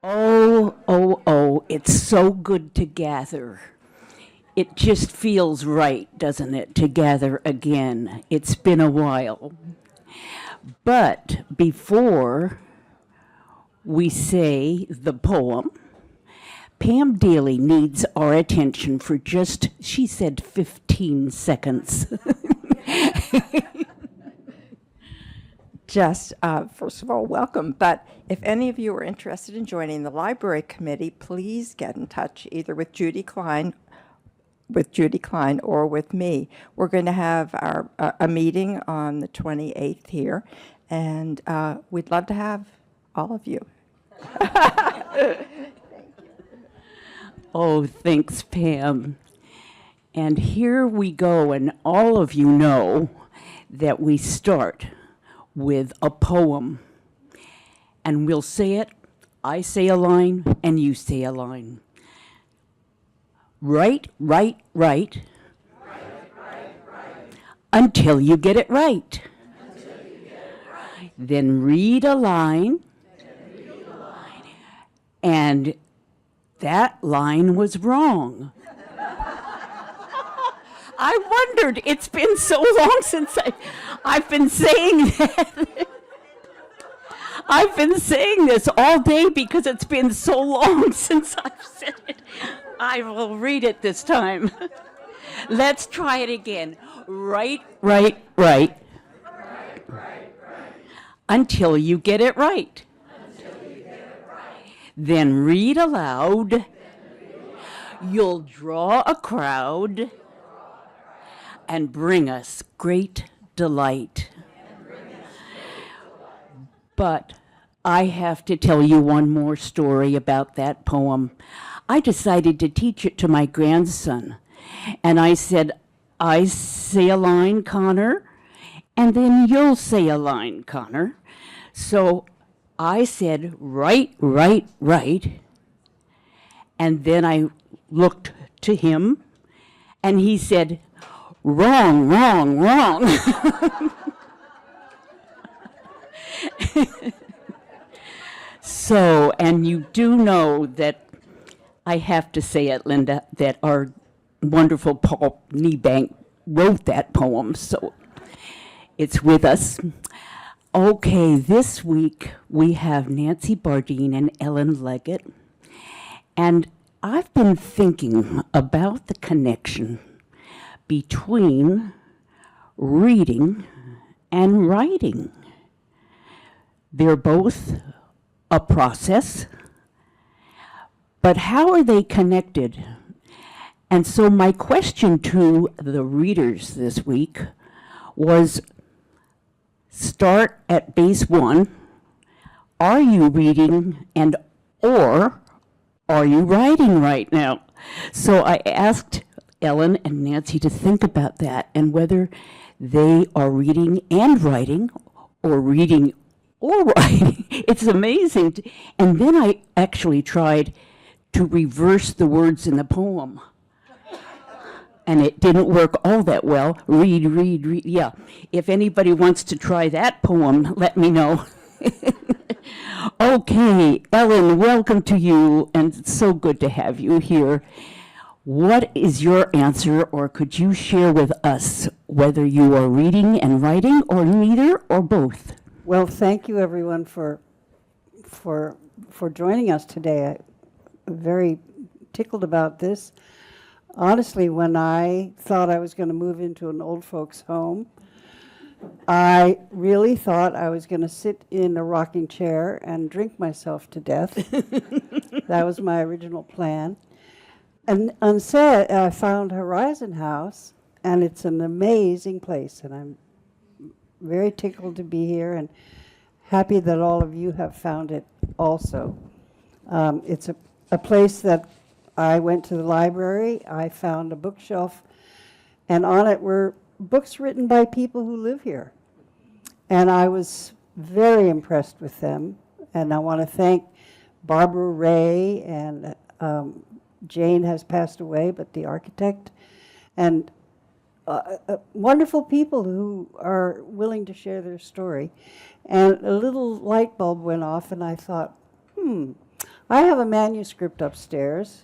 Oh, oh, oh, it's so good to gather. It just feels right, doesn't it, to gather again? It's been a while. But before we say the poem, Pam Daly needs our attention for just, she said 15 seconds. First of all, welcome. But if any of you are interested in joining the library committee, please get in touch either with Judy Klein or with me. We're going to have a meeting on the 28th here, and we'd love to have all of you. Oh, thanks, Pam. And here we go, and all of you know that we start with a poem. And we'll say it, I say a line, and you say a line. Right, right, right. Until you get it right. Then read a line. And that line was wrong. I wondered, it's been so long since I've been saying that. I've been saying this all day because it's been so long since I've said it. I will read it this time. Let's try it again. Right, right, right. Until you get it right. Then read aloud. You'll draw a crowd and bring us great delight. But I have to tell you one more story about that poem. I decided to teach it to my grandson. And I said, I say a line, Connor, and then you'll say a line, Connor. So I said, right, right, right. And then I looked to him, and he said, wrong, wrong, wrong. So, and you do know that I have to say it, Linda, that our wonderful Paul Niebank wrote that poem, so it's with us. Okay, this week we have Nancy Bardeen and Ellen Leggett, and I've been thinking about the connection between reading and writing. They're both a process, but how are they connected? And so my question to the readers this week was, start at base one. Are you reading or are you writing right now? So I asked Ellen and Nancy to think about that and whether they are reading and writing or reading or writing. It's amazing. And then I actually tried to reverse the words in the poem. And it didn't work all that well. Read, read, read. Yeah. If anybody wants to try that poem, let me know. Okay, Ellen, welcome to you, and it's so good to have you here. What is your answer, or could you share with us whether you are reading and writing, or neither, or both? Well, thank you, everyone, for joining us today. I'm very tickled about this. Honestly, when I thought I was going to move into an old folks' home, I really thought I was going to sit in a rocking chair and drink myself to death. That was my original plan. And instead, I found Horizon House, and it's an amazing place, and I'm very tickled to be here and happy that all of you have found it also. It's a place that I went to the library, I found a bookshelf, and on it were books written by people who live here. And I was very impressed with them. And I want to thank Barbara Ray, and Jane has passed away, but the architect, and wonderful people who are willing to share their story. And a little light bulb went off, and I thought, I have a manuscript upstairs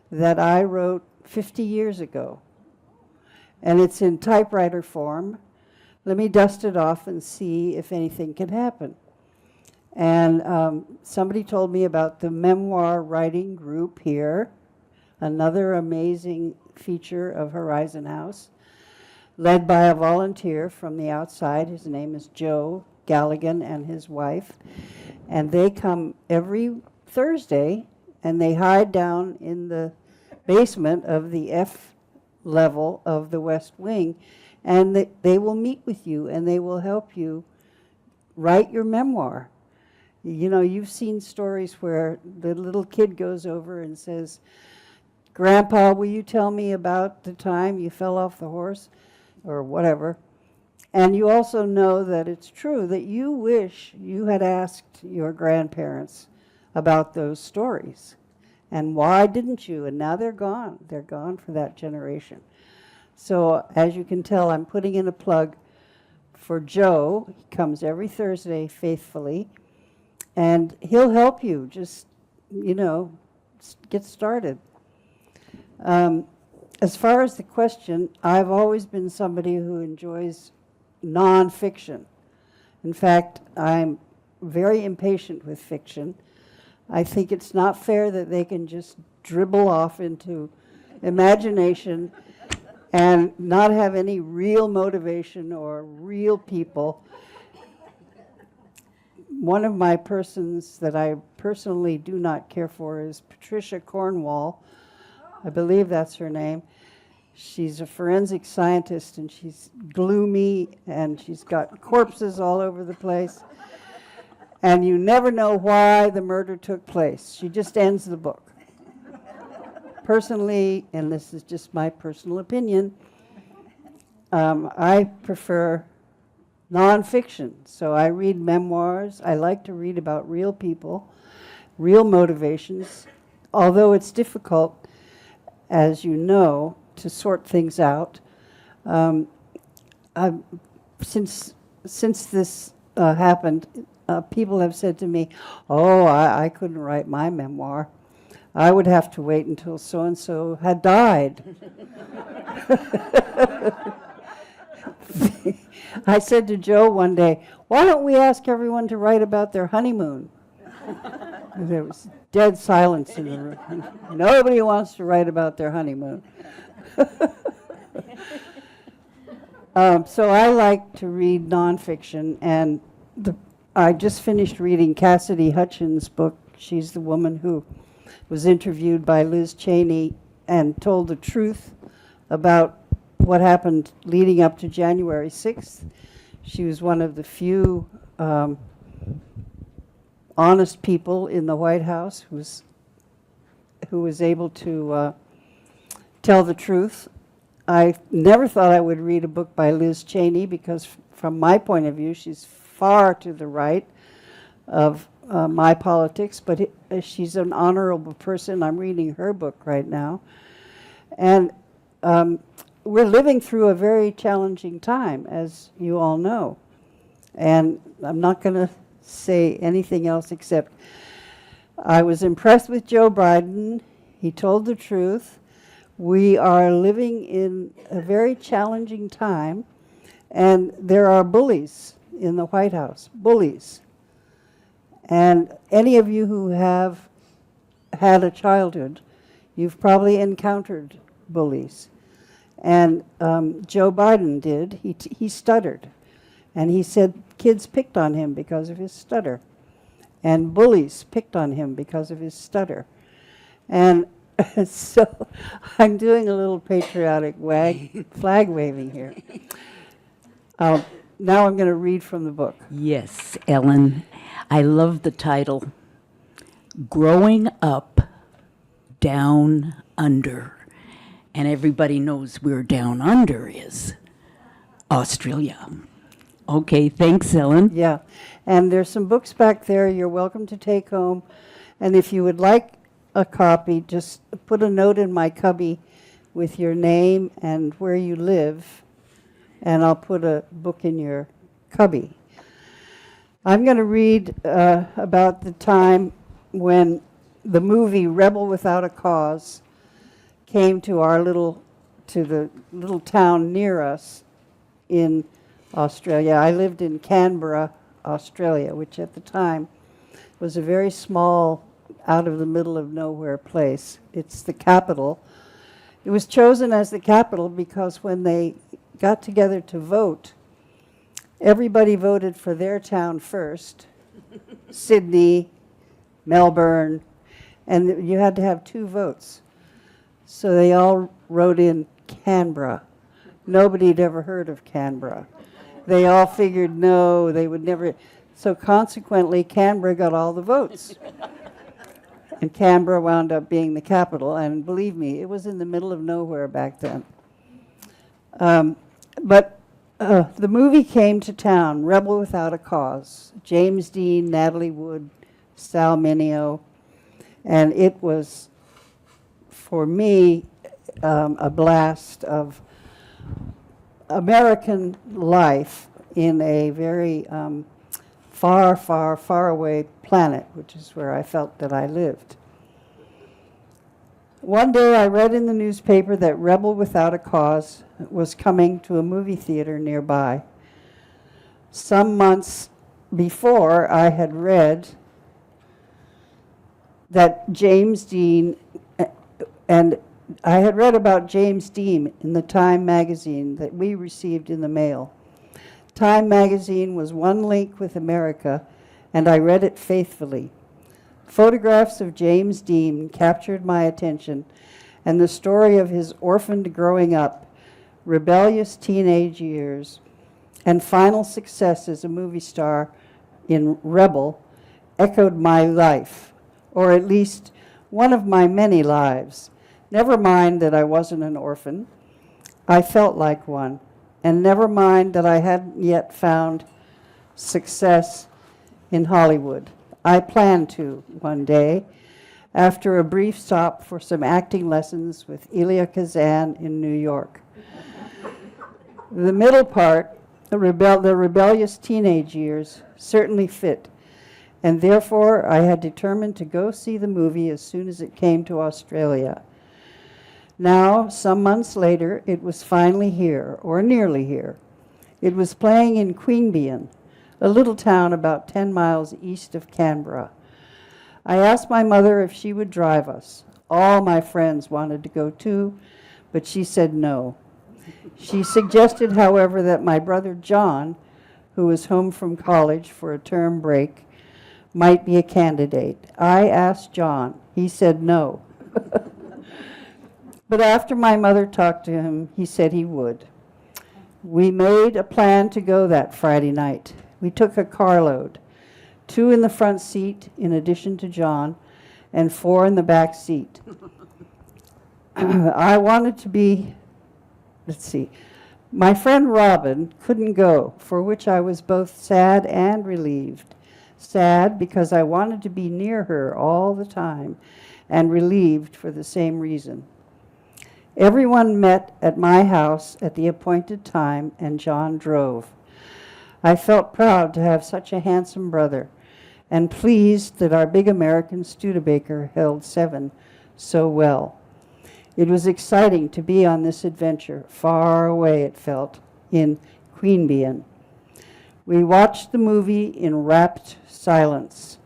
that I wrote 50 years ago, and it's in typewriter form. Let me dust it off and see if anything can happen. And somebody told me about the memoir writing group here, another amazing feature of Horizon House, led by a volunteer from the outside. His name is Joe Galligan and his wife. And they come every Thursday, and they hide down in the basement of the F level of the West Wing, and they will meet with you, and they will help you write your memoir. You know, you've seen stories where the little kid goes over and says, "Grandpa, will you tell me about the time you fell off the horse?" or whatever. And you also know that it's true that you wish you had asked your grandparents about those stories. And why didn't you? And now they're gone. They're gone for that generation. So as you can tell, I'm putting in a plug for Joe. He comes every Thursday faithfully, and he'll help you just, you know, get started. As far as the question, I've always been somebody who enjoys nonfiction. In fact, I'm very impatient with fiction. I think it's not fair that they can just dribble off into imagination and not have any real motivation or real people. One of my persons that I personally do not care for is Patricia Cornwall. I believe that's her name. She's a forensic scientist, and she's gloomy, and she's got corpses all over the place. And you never know why the murder took place. She just ends the book. Personally, and this is just my personal opinion, I prefer nonfiction. So I read memoirs. I like to read about real people, real motivations, although it's difficult, as you know, to sort things out. Since this happened, people have said to me, "Oh, I couldn't write my memoir. I would have to wait until so-and-so had died." I said to Joe one day, "Why don't we ask everyone to write about their honeymoon?" There was dead silence in the room. Nobody wants to write about their honeymoon. So I like to read nonfiction, and I just finished reading Cassidy Hutchins' book. She's the woman who was interviewed by Liz Cheney and told the truth about what happened leading up to January 6th. She was one of the few honest people in the White House who was able to tell the truth. I never thought I would read a book by Liz Cheney because from my point of view, she's far to the right of my politics, but she's an honorable person. I'm reading her book right now. And we're living through a very challenging time, as you all know. And I'm not going to say anything else except I was impressed with Joe Biden. He told the truth. We are living in a very challenging time, and there are bullies in the White House, bullies. And any of you who have had a childhood, you've probably encountered bullies. And Joe Biden did. He stuttered. And he said kids picked on him because of his stutter. And bullies picked on him because of his stutter. And so I'm doing a little patriotic flag waving here. Now I'm going to read from the book. Yes, Ellen. I love the title, Growing Up Down Under. And everybody knows where down under is. Australia. Okay, thanks, Ellen. Yeah, and there's some books back there you're welcome to take home. And if you would like a copy, just put a note in my cubby with your name and where you live, and I'll put a book in your cubby. I'm going to read about the time when the movie Rebel Without a Cause came to the little town near us in Australia. I lived in Canberra, Australia, which at the time was a very small, out of the middle of nowhere place. It's the capital. It was chosen as the capital because when they got together to vote, everybody voted for their town first, Sydney, Melbourne, and you had to have 2 votes. So they all wrote in Canberra. Nobody had ever heard of Canberra. They all figured, no, they would never. So consequently, Canberra got all the votes. And Canberra wound up being the capital. And believe me, it was in the middle of nowhere back then. But the movie came to town, Rebel Without a Cause. James Dean, Natalie Wood, Sal Mineo. And it was, for me, a blast of American life in a very far, far, far away planet, which is where I felt that I lived. One day I read in the newspaper that Rebel Without a Cause was coming to a movie theater nearby. Some months before, I had read that James Dean, and I had read about James Dean in the Time magazine that we received in the mail. Time magazine was one link with America, and I read it faithfully. Photographs of James Dean captured my attention, and the story of his orphaned growing up, rebellious teenage years, and final success as a movie star in Rebel echoed my life, or at least one of my many lives. Never mind that I wasn't an orphan. I felt like one. And never mind that I hadn't yet found success in Hollywood. I planned to one day, after a brief stop for some acting lessons with Elia Kazan in New York. The middle part, the rebellious teenage years, certainly fit, and therefore I had determined to go see the movie as soon as it came to Australia. Now, some months later, it was finally here, or nearly here. It was playing in Queanbeyan, a little town about 10 miles east of Canberra. I asked my mother if she would drive us. All my friends wanted to go too, but she said no. She suggested, however, that my brother John, who was home from college for a term break, might be a candidate. I asked John. He said no. But after my mother talked to him, he said he would. We made a plan to go that Friday night. We took a carload, 2 in the front seat in addition to John, and 4 in the back seat. I wanted to be, my friend Robin couldn't go, for which I was both sad and relieved. Sad because I wanted to be near her all the time, and relieved for the same reason. Everyone met at my house at the appointed time, and John drove. I felt proud to have such a handsome brother, and pleased that our big American Studebaker held 7 so well. It was exciting to be on this adventure, far away it felt, in Queanbeyan. We watched the movie in rapt silence.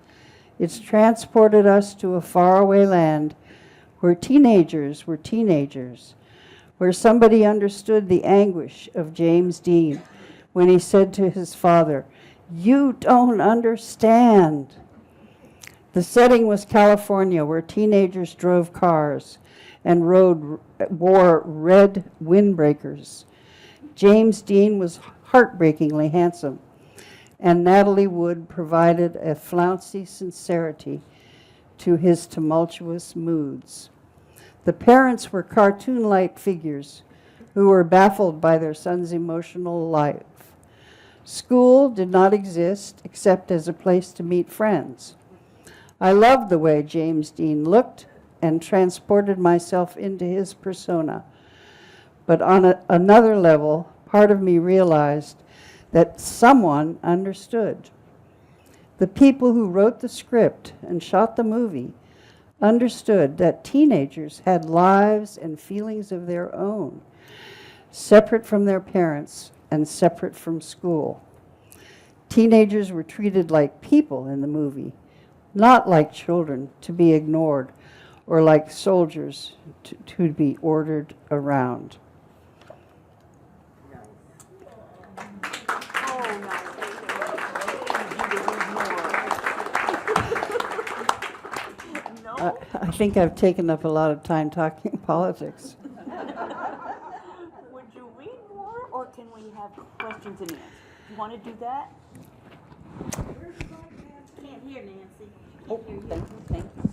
It's transported us to a faraway land where teenagers were teenagers, where somebody understood the anguish of James Dean when he said to his father, "You don't understand." The setting was California, where teenagers drove cars and wore red windbreakers. James Dean was heartbreakingly handsome, and Natalie Wood provided a flouncy sincerity to his tumultuous moods. The parents were cartoon-like figures who were baffled by their son's emotional life. School did not exist except as a place to meet friends. I loved the way James Dean looked and transported myself into his persona. But on another level, part of me realized that someone understood. The people who wrote the script and shot the movie understood that teenagers had lives and feelings of their own, separate from their parents and separate from school. Teenagers were treated like people in the movie, not like children to be ignored or like soldiers to be ordered around. I think I've taken up a lot of time talking politics. Would you read more, or can we have questions and answers? You want to do that? Can't hear Nancy. Oh, thank you.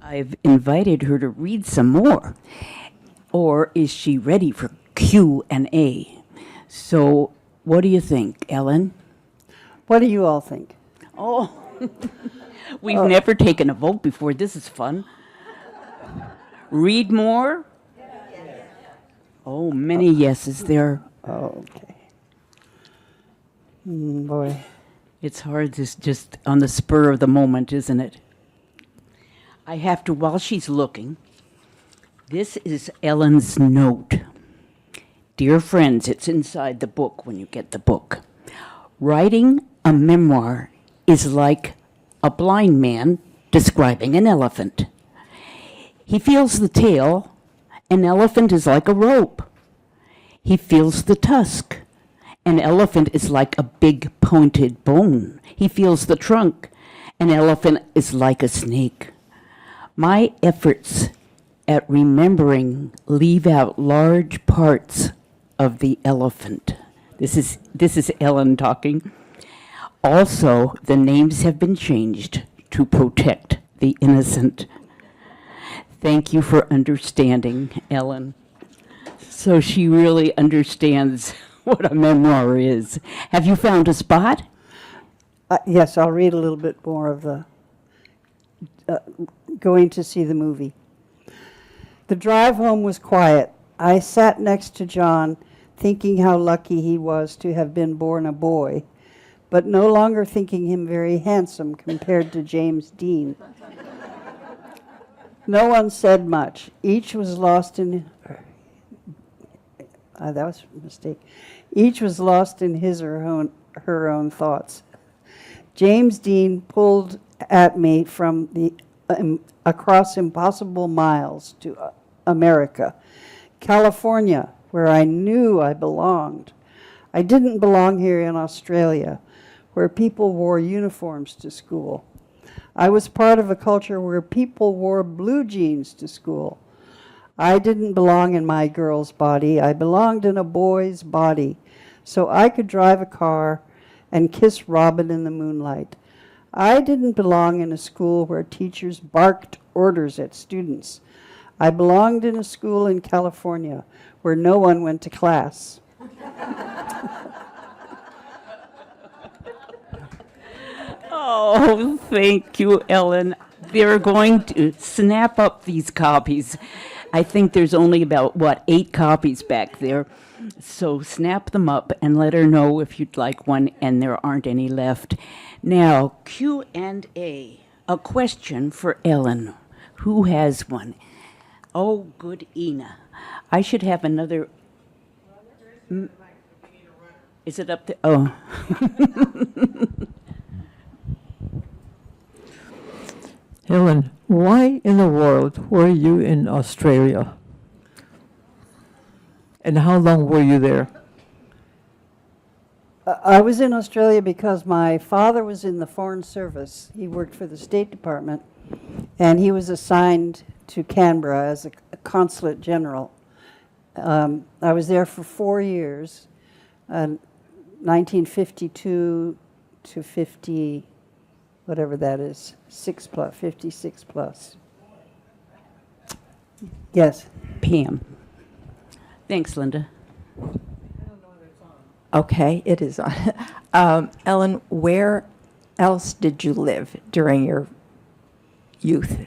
I've invited her to read some more. Or is she ready for Q&A? So, what do you think, Ellen? What do you all think? Oh, we've never taken a vote before. This is fun. Read more? Yes. Oh, many yeses there. Okay. Boy. It's hard, this just on the spur of the moment, isn't it? I have to, while she's looking, this is Ellen's note. Dear friends, it's inside the book when you get the book. Writing a memoir is like a blind man describing an elephant. He feels the tail. An elephant is like a rope. He feels the tusk. An elephant is like a big pointed bone. He feels the trunk. An elephant is like a snake. My efforts at remembering leave out large parts of the elephant. This is Ellen talking. Also, the names have been changed to protect the innocent. Thank you for understanding, Ellen. So she really understands what a memoir is. Have you found a spot? Yes, I'll read a little bit more of the going to see the movie. The drive home was quiet. I sat next to John, thinking how lucky he was to have been born a boy, but no longer thinking him very handsome compared to James Dean. No one said much. Each was lost in... that was a mistake. Each was lost in his or her own thoughts. James Dean pulled at me from the across impossible miles to America, California, where I knew I belonged. I didn't belong here in Australia, where people wore uniforms to school. I was part of a culture where people wore blue jeans to school. I didn't belong in my girl's body. I belonged in a boy's body, so I could drive a car and kiss Robin in the moonlight. I didn't belong in a school where teachers barked orders at students. I belonged in a school in California where no one went to class. Oh, thank you, Ellen. They're going to snap up these copies. I think there's only about, 8 copies back there. So snap them up and let her know if you'd like one, and there aren't any left. Now, Q&A, a question for Ellen. Who has one? Oh, good, Ina. I should have another. Is it up there? Oh. Helen, why in the world were you in Australia? And how long were you there? I was in Australia because my father was in the Foreign Service. He worked for the State Department, and he was assigned to Canberra as a consulate general. I was there for 4 years, 1952 to 50, whatever that is, 56 plus. Yes. Pam. Thanks, Linda. Okay, it is on. Ellen, where else did you live during your youth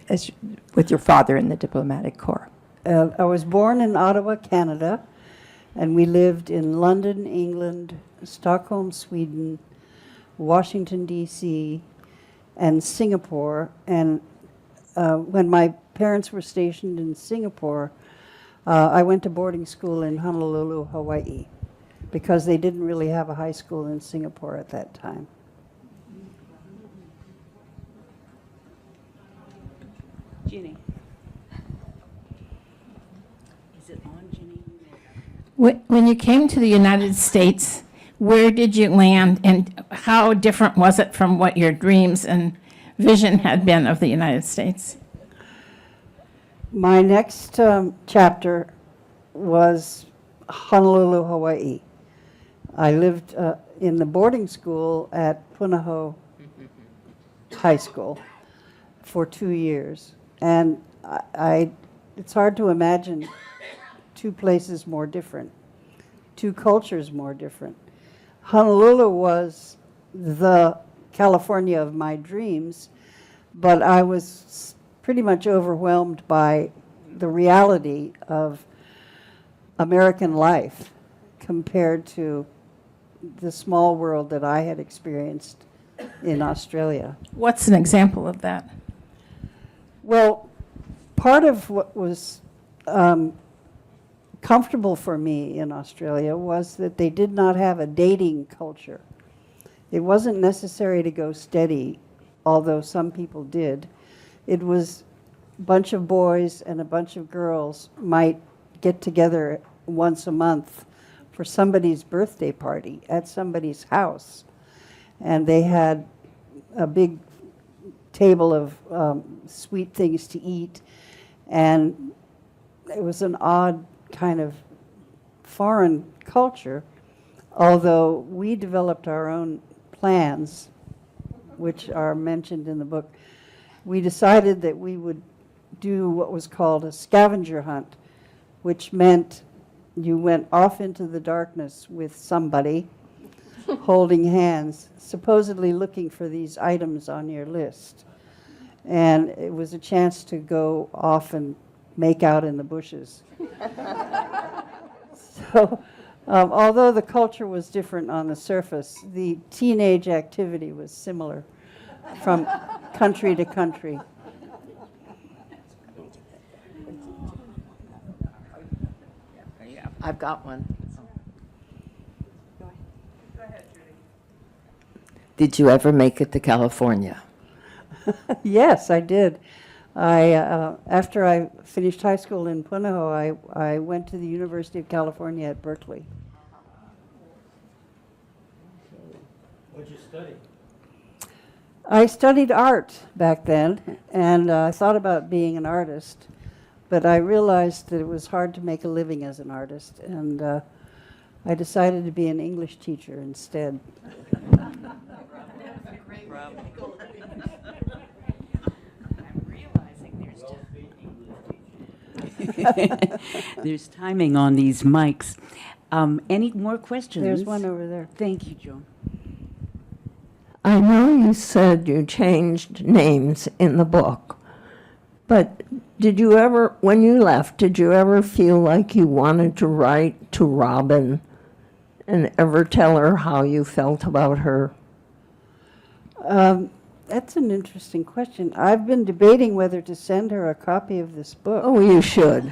with your father in the diplomatic corps? I was born in Ottawa, Canada, and we lived in London, England, Stockholm, Sweden, Washington, D.C., and Singapore. And when my parents were stationed in Singapore, I went to boarding school in Honolulu, Hawaii, because they didn't really have a high school in Singapore at that time. Ginny. Is it on, Ginny? When you came to the United States, where did you land, and how different was it from what your dreams and vision had been of the United States? My next chapter was Honolulu, Hawaii. I lived in the boarding school at Punahou High School for 2 years. And it's hard to imagine two places more different, two cultures more different. Honolulu was the California of my dreams, but I was pretty much overwhelmed by the reality of American life compared to the small world that I had experienced in Australia. What's an example of that? Well, part of what was comfortable for me in Australia was that they did not have a dating culture. It wasn't necessary to go steady, although some people did. It was a bunch of boys and a bunch of girls might get together once a month for somebody's birthday party at somebody's house. And they had a big table of sweet things to eat. And it was an odd kind of foreign culture, although we developed our own plans, which are mentioned in the book. We decided that we would do what was called a scavenger hunt, which meant you went off into the darkness with somebody holding hands, supposedly looking for these items on your list. And it was a chance to go off and make out in the bushes. So, although the culture was different on the surface, the teenage activity was similar from country to country. I've got one. Did you ever make it to California? Yes, I did. After I finished high school in Punahou, I went to the University of California at Berkeley. What'd you study? I studied art back then, and I thought about being an artist, but I realized that it was hard to make a living as an artist, and I decided to be an English teacher instead. There's timing on these mics. Any more questions? There's one over there. Thank you, Joan. I know you said you changed names in the book, but did you ever, when you left, did you ever feel like you wanted to write to Robin and ever tell her how you felt about her? That's an interesting question. I've been debating whether to send her a copy of this book. Oh, you should.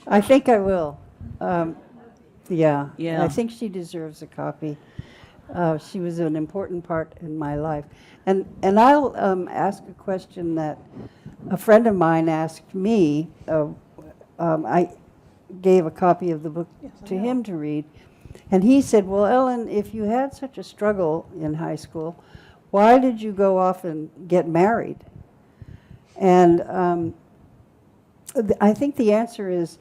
I think I will. Yeah. Yeah. I think she deserves a copy. She was an important part in my life. And I'll ask a question that a friend of mine asked me. I gave a copy of the book to him to read. And he said, well, Ellen, if you had such a struggle in high school, why did you go off and get married? And I think the answer is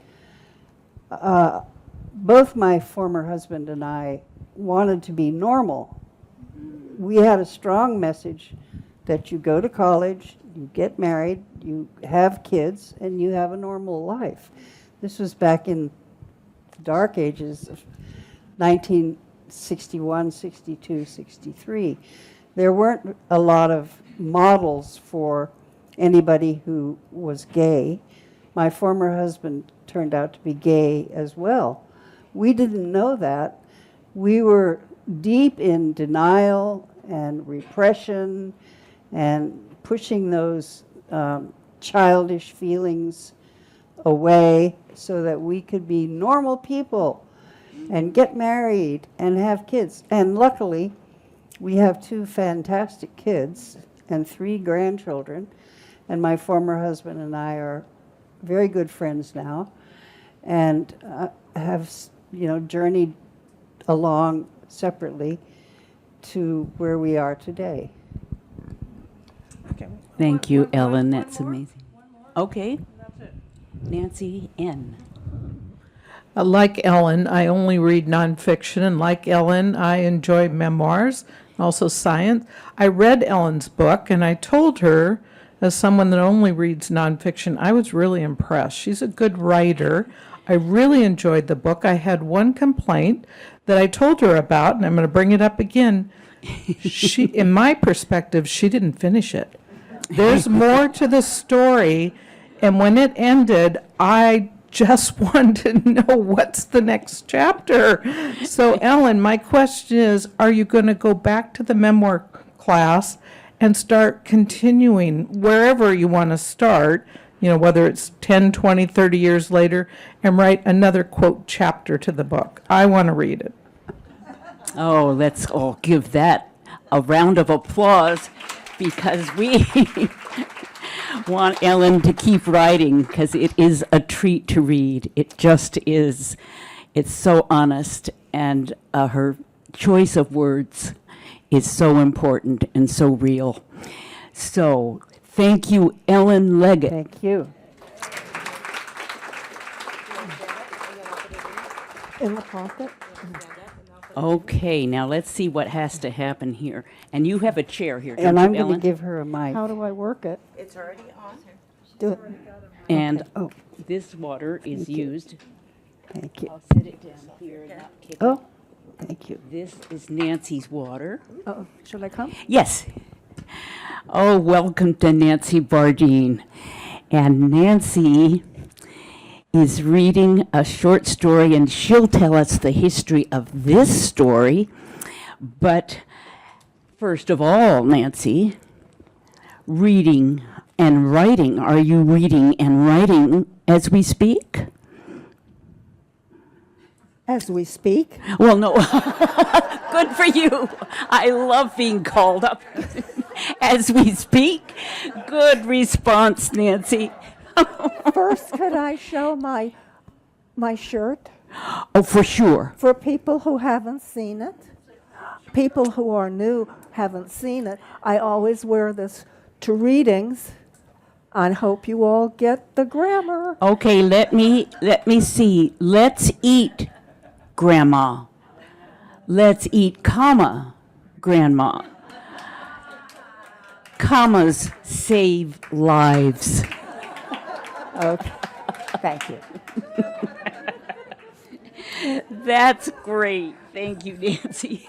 both my former husband and I wanted to be normal. We had a strong message that you go to college, you get married, you have kids, and you have a normal life. This was back in the dark ages of 1961, 62, 63. There weren't a lot of models for anybody who was gay. My former husband turned out to be gay as well. We didn't know that. We were deep in denial and repression and pushing those childish feelings away so that we could be normal people and get married and have kids. And luckily, we have 2 fantastic kids and 3 grandchildren. And my former husband and I are very good friends now and have, journeyed along separately to where we are today. Thank you, Ellen. That's amazing. Okay. Nancy N. Like Ellen, I only read nonfiction, and like Ellen, I enjoy memoirs, also science. I read Ellen's book, and I told her, as someone that only reads nonfiction, I was really impressed. She's a good writer. I really enjoyed the book. I had one complaint that I told her about, and I'm going to bring it up again. In my perspective, she didn't finish it. There's more to the story, and when it ended, I just wanted to know what's the next chapter. So, Ellen, my question is, are you going to go back to the memoir class and start continuing wherever you want to start, whether it's 10, 20, 30 years later, and write another, quote, chapter to the book? I want to read it. Oh, let's all give that a round of applause because we want Ellen to keep writing because it is a treat to read. It just is. It's so honest, and her choice of words is so important and so real. So thank you, Ellen Leggett. Thank you. In the pocket? Okay, now let's see what has to happen here. And you have a chair here, don't And you, I'm going Ellen? to give her a mic. How do I work it? It's already on. Do it. And Oh, this water is used. thank you. I'll set it down here and not kick it. Oh, thank you. This is Nancy's water. Oh, should I come? Yes. Oh, welcome to Nancy Bardeen. And Nancy is reading a short story, and she'll tell us the history of this story. But first of all, Nancy, reading and writing. Are you reading and writing as we speak? As we speak? Well, no. Good for you. I love being called up as we speak. Good response, Nancy. First, could I show my shirt Oh, for sure. for people who haven't seen it? People who are new haven't seen it. I always wear this to readings. I hope you all get the grammar. Okay, let me see. Let's eat, Grandma. Let's eat, comma, Grandma. Commas save lives. Okay, thank you. That's great. Thank you, Nancy.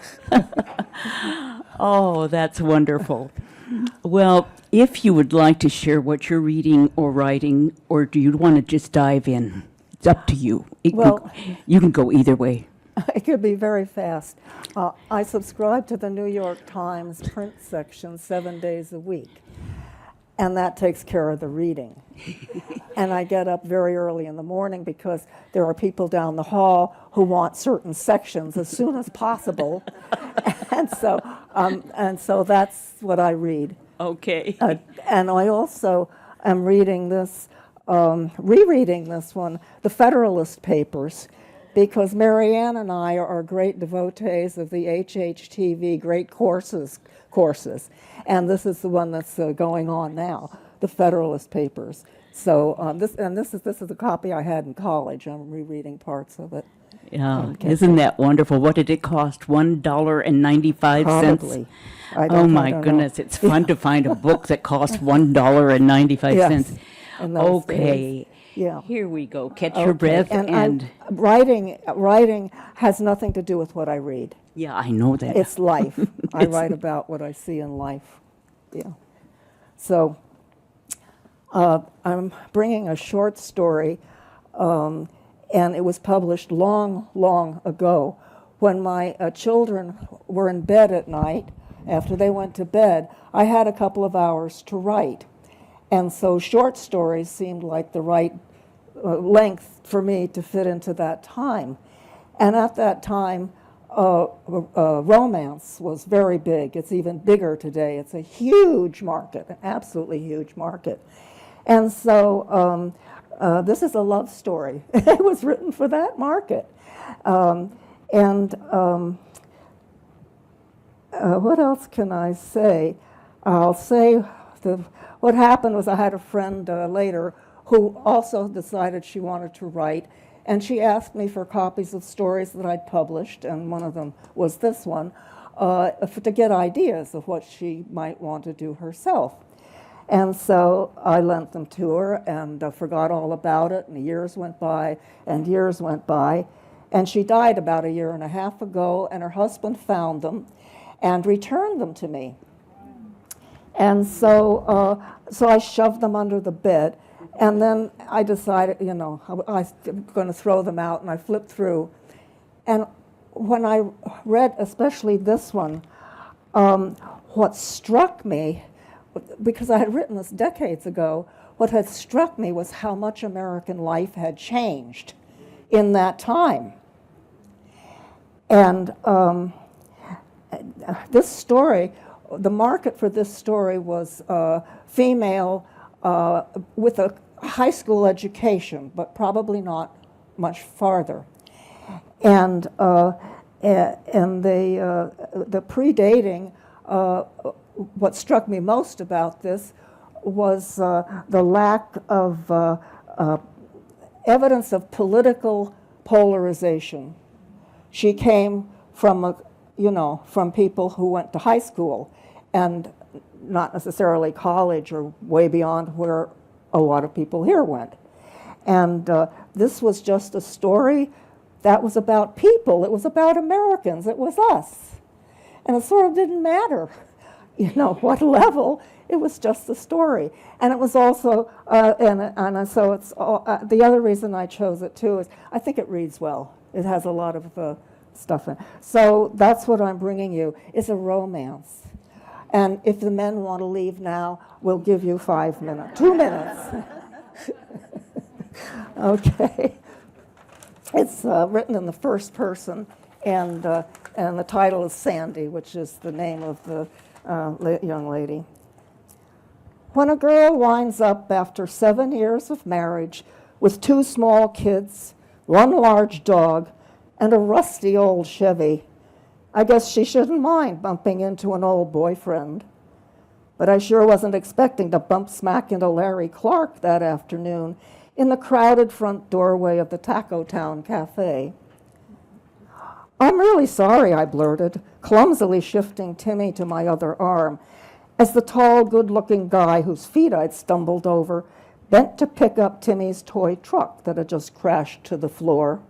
Oh, that's wonderful. Well, if you would like to share what you're reading or writing, or do you want to just dive in? It's up to you. Well- You can go either way. It could be very fast. I subscribe to the New York Times print section 7 days a week, and that takes care of the reading. And I get up very early in the morning because there are people down the hall who want certain sections as soon as possible, and so that's what I read. Okay. And I also am reading this, rereading this one, the Federalist Papers, because Marianne and I are great devotees of the HHTV Great Courses, and this is the one that's going on now, the Federalist Papers. So this is a copy I had in college. I'm rereading parts of it. Yeah, isn't that wonderful? What did it cost? $1.95? Probably. Oh my I don't know. goodness, it's fun to find a book that costs $1.95. Yes, in those Okay. days. Yeah. Here we go. Catch your Okay, breath and writing has nothing to do with what I read. yeah, I know that. It's life. I It's- write about what I see in life. Yeah. So I'm bringing a short story, and it was published long, long ago when my children were in bed at night, after they went to bed, I had a couple of hours to write. And so short stories seemed like the right length for me to fit into that time. And at that time, romance was very big. It's even bigger today. It's a huge market, an absolutely huge market. And so this is a love story. It was written for that market. What else can I say? I'll say what happened was I had a friend later who also decided she wanted to write, and she asked me for copies of stories that I'd published, and one of them was this one, to get ideas of what she might want to do herself. And so I lent them to her and forgot all about it, and years went by, and years went by. And she died about 1.5 years ago, and her husband found them and returned them to me. And so I shoved them under the bed, and then I decided, you know, I'm going to throw them out, and I flipped through. And when I read especially this one, what struck me, because I had written this decades ago, what had struck me was how much American life had changed in that time. And this story, the market for this story was female with a high school education, but probably not much farther. And the predating, what struck me most about this was the lack of evidence of political polarization. She came from from people who went to high school and not necessarily college or way beyond where a lot of people here went. And this was just a story that was about people. It was about Americans. It was us. And it sort of didn't matter, what level. It was just a story. And it was also, so it's the other reason I chose it too is I think it reads well. It has a lot of stuff in it. So that's what I'm bringing you, is a romance. And if the men want to leave now, we'll give you 5 minutes, 2 minutes. Okay. It's written in the first person, and the title is Sandy, which is the name of the young lady. When a girl winds up after 7 years of marriage with 2 small kids, 1 large dog, and a rusty old Chevy, I guess she shouldn't mind bumping into an old boyfriend. But I sure wasn't expecting to bump smack into Larry Clark that afternoon in the crowded front doorway of the Taco Town Cafe. I'm really sorry, I blurted, clumsily shifting Timmy to my other arm, as the tall, good-looking guy whose feet I'd stumbled over bent to pick up Timmy's toy truck that had just crashed to the floor.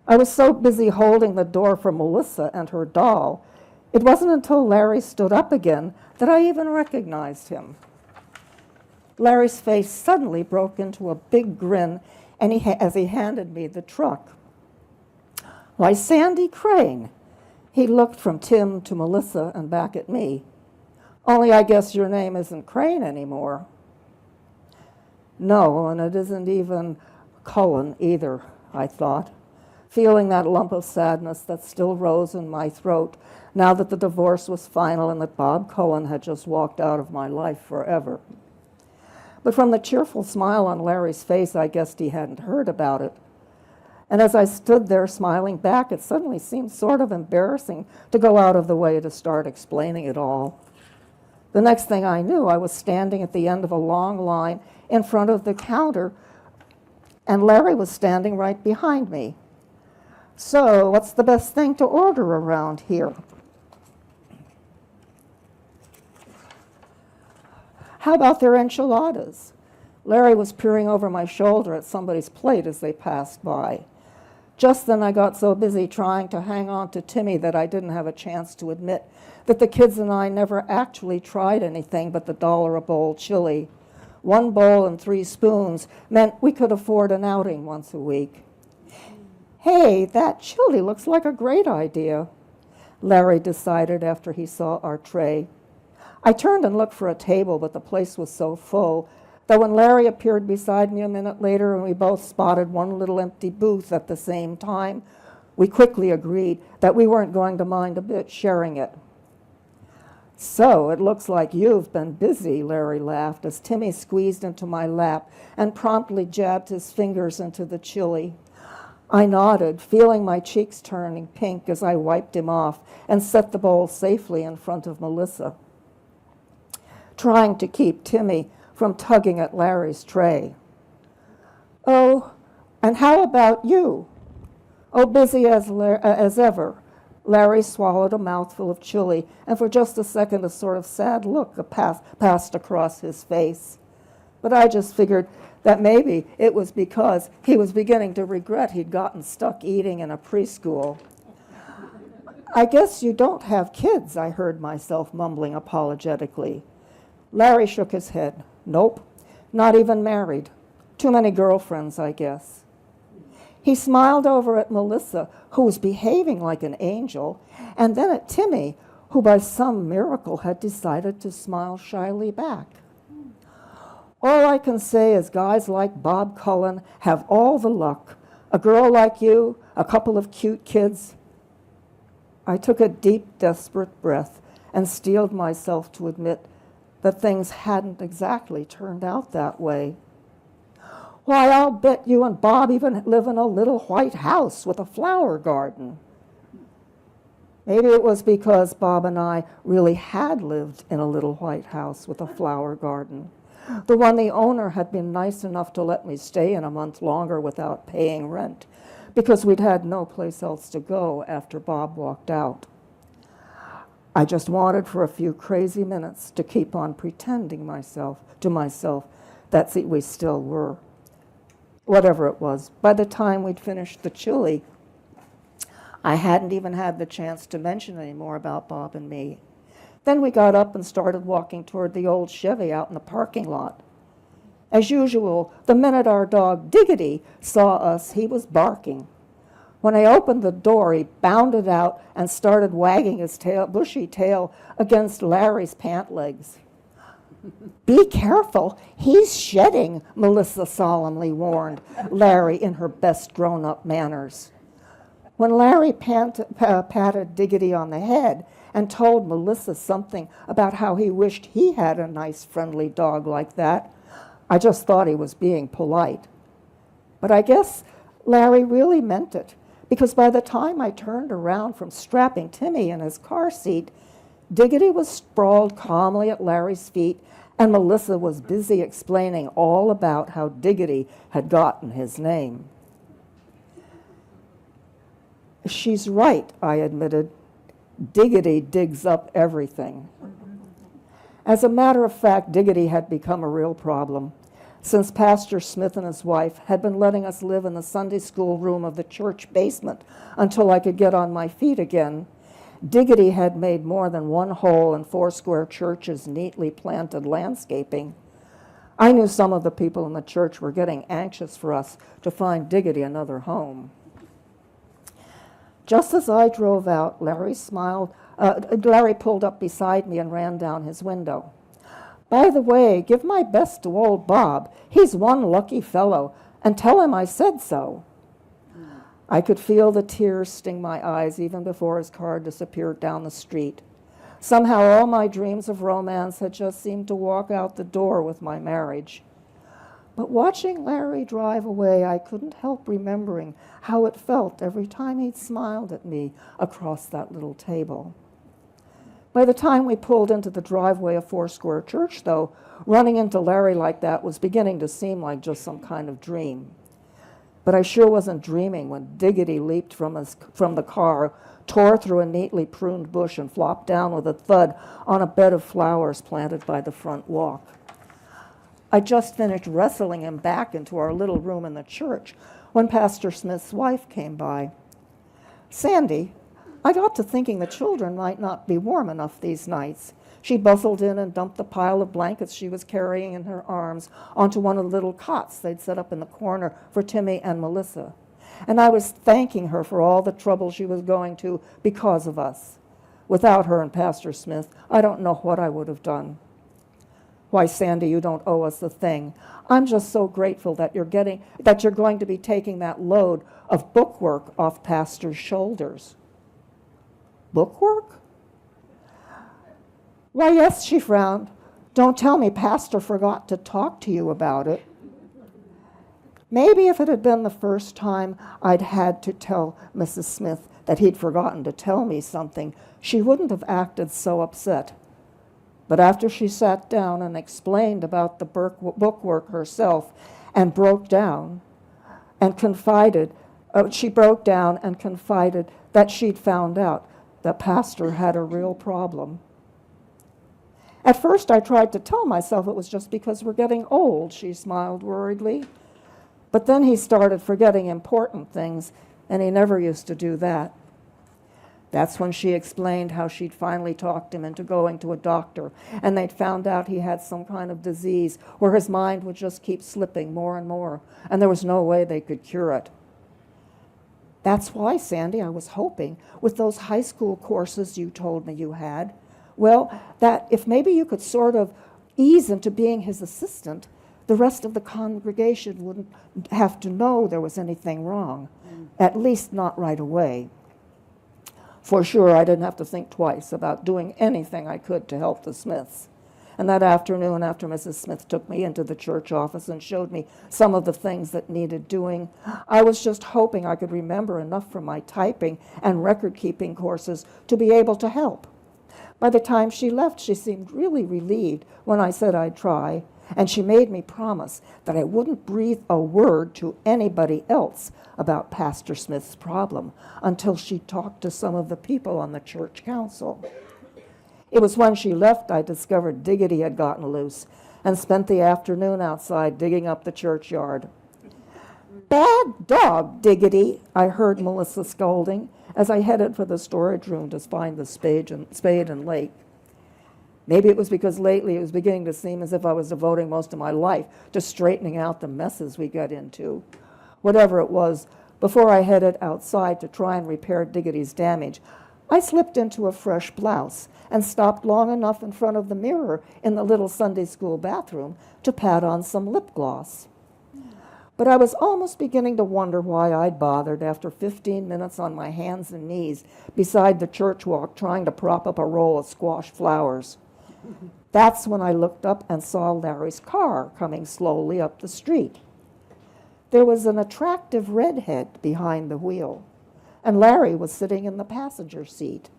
I was so busy holding the door for Melissa and her doll, it wasn't until Larry stood up again that I even recognized him. Larry's face suddenly broke into a big grin as he handed me the truck. Why, Sandy Crane. He looked from Tim to Melissa and back at me. Only I guess your name isn't Crane anymore. No, and it isn't even Cullen either, I thought, feeling that lump of sadness that still rose in my throat now that the divorce was final and that Bob Cullen had just walked out of my life forever. But from the cheerful smile on Larry's face, I guessed he hadn't heard about it. And as I stood there smiling back, it suddenly seemed sort of embarrassing to go out of the way to start explaining it all. The next thing I knew, I was standing at the end of a long line in front of the counter, and Larry was standing right behind me. So, what's the best thing to order around here? How about their enchiladas? Larry was peering over my shoulder at somebody's plate as they passed by. Just then I got so busy trying to hang on to Timmy that I didn't have a chance to admit that the kids and I never actually tried anything but the $1 a bowl chili. 1 bowl and 3 spoons meant we could afford an outing once a week. "Hey, that chili looks like a great idea," Larry decided after he saw our tray. I turned and looked for a table, but the place was so full that when Larry appeared beside me a minute later and we both spotted one little empty booth at the same time, we quickly agreed that we weren't going to mind a bit sharing it. "So it looks like you've been busy," Larry laughed as Timmy squeezed into my lap and promptly jabbed his fingers into the chili. I nodded, feeling my cheeks turning pink as I wiped him off and set the bowl safely in front of Melissa, trying to keep Timmy from tugging at Larry's tray. "Oh, and how about you?" "Oh, busy as ever." Larry swallowed a mouthful of chili, and for just a second a sort of sad look passed across his face. But I just figured that maybe it was because he was beginning to regret he'd gotten stuck eating in a preschool. "I guess you don't have kids," I heard myself mumbling apologetically. Larry shook his head. "Nope, not even married. Too many girlfriends, I guess." He smiled over at Melissa, who was behaving like an angel, and then at Timmy, who by some miracle had decided to smile shyly back. "All I can say is guys like Bob Cullen have all the luck. A girl like you, a couple of cute kids." I took a deep, desperate breath and steeled myself to admit that things hadn't exactly turned out that way. "Why, I'll bet you and Bob even live in a little white house with a flower garden." Maybe it was because Bob and I really had lived in a little white house with a flower garden, the one the owner had been nice enough to let me stay in a month longer without paying rent, because we'd had no place else to go after Bob walked out. I just wanted for a few crazy minutes to keep on pretending to myself that we still were. Whatever it was, by the time we'd finished the chili, I hadn't even had the chance to mention any more about Bob and me. Then we got up and started walking toward the old Chevy out in the parking lot. As usual, the minute our dog Diggity saw us, he was barking. When I opened the door, he bounded out and started wagging his bushy tail against Larry's pant legs. "Be careful, he's shedding," Melissa solemnly warned Larry in her best grown-up manners. When Larry patted Diggity on the head and told Melissa something about how he wished he had a nice, friendly dog like that, I just thought he was being polite. But I guess Larry really meant it, because by the time I turned around from strapping Timmy in his car seat, Diggity was sprawled calmly at Larry's feet, and Melissa was busy explaining all about how Diggity had gotten his name. "She's right," I admitted. "Diggity digs up everything." As a matter of fact, Diggity had become a real problem, since Pastor Smith and his wife had been letting us live in the Sunday school room of the church basement until I could get on my feet again. Diggity had made more than one hole in Foursquare Church's neatly planted landscaping. I knew some of the people in the church were getting anxious for us to find Diggity another home. Just as I drove out, Larry pulled up beside me and ran down his window. "By the way, give my best to old Bob. He's one lucky fellow, and tell him I said so." I could feel the tears sting my eyes even before his car disappeared down the street. Somehow all my dreams of romance had just seemed to walk out the door with my marriage. But watching Larry drive away, I couldn't help remembering how it felt every time he'd smiled at me across that little table. By the time we pulled into the driveway of Foursquare Church, though, running into Larry like that was beginning to seem like just some kind of dream. But I sure wasn't dreaming when Diggity leaped from the car, tore through a neatly pruned bush, and flopped down with a thud on a bed of flowers planted by the front walk. I just finished wrestling him back into our little room in the church when Pastor Smith's wife came by. "Sandy, I got to thinking the children might not be warm enough these nights." She bustled in and dumped the pile of blankets she was carrying in her arms onto one of the little cots they'd set up in the corner for Timmy and Melissa. And I was thanking her for all the trouble she was going to because of us. Without her and Pastor Smith, I don't know what I would have done. Why, Sandy, you don't owe us a thing. I'm just so grateful that you're going to be taking that load of bookwork off Pastor's shoulders. Bookwork? Why, yes, she frowned. Don't tell me Pastor forgot to talk to you about it. Maybe if it had been the first time I'd had to tell Mrs. Smith that he'd forgotten to tell me something, she wouldn't have acted so upset. But after she sat down and explained about the bookwork herself and broke down and confided that she'd found out that Pastor had a real problem. At first, I tried to tell myself it was just because we're getting old, she smiled worriedly. But then he started forgetting important things, and he never used to do that. That's when she explained how she'd finally talked him into going to a doctor, and they'd found out he had some kind of disease where his mind would just keep slipping more and more, and there was no way they could cure it. That's why, Sandy, I was hoping, with those high school courses you told me you had, well, that if maybe you could sort of ease into being his assistant, the rest of the congregation wouldn't have to know there was anything wrong, at least not right away. For sure, I didn't have to think twice about doing anything I could to help the Smiths. And that afternoon, after Mrs. Smith took me into the church office and showed me some of the things that needed doing, I was just hoping I could remember enough from my typing and record-keeping courses to be able to help. By the time she left, she seemed really relieved when I said I'd try, and she made me promise that I wouldn't breathe a word to anybody else about Pastor Smith's problem until she talked to some of the people on the church council. It was when she left I discovered Diggity had gotten loose and spent the afternoon outside digging up the churchyard. "Bad dog, Diggity," I heard Melissa scolding as I headed for the storage room to find the spade and rake. Maybe it was because lately it was beginning to seem as if I was devoting most of my life to straightening out the messes we got into. Whatever it was, before I headed outside to try and repair Diggity's damage, I slipped into a fresh blouse and stopped long enough in front of the mirror in the little Sunday school bathroom to pat on some lip gloss. But I was almost beginning to wonder why I'd bothered after 15 minutes on my hands and knees beside the church walk trying to prop up a roll of squash flowers. That's when I looked up and saw Larry's car coming slowly up the street. There was an attractive redhead behind the wheel, and Larry was sitting in the passenger seat.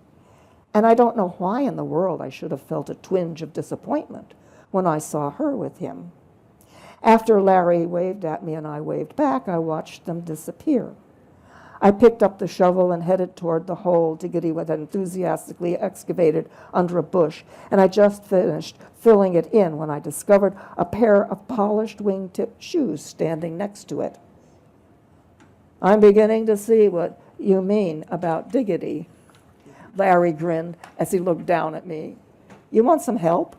And I don't know why in the world I should have felt a twinge of disappointment when I saw her with him. After Larry waved at me and I waved back, I watched them disappear. I picked up the shovel and headed toward the hole Diggity had enthusiastically excavated under a bush, and I just finished filling it in when I discovered a pair of polished wingtip shoes standing next to it. "I'm beginning to see what you mean about Diggity," Larry grinned as he looked down at me. "You want some help?"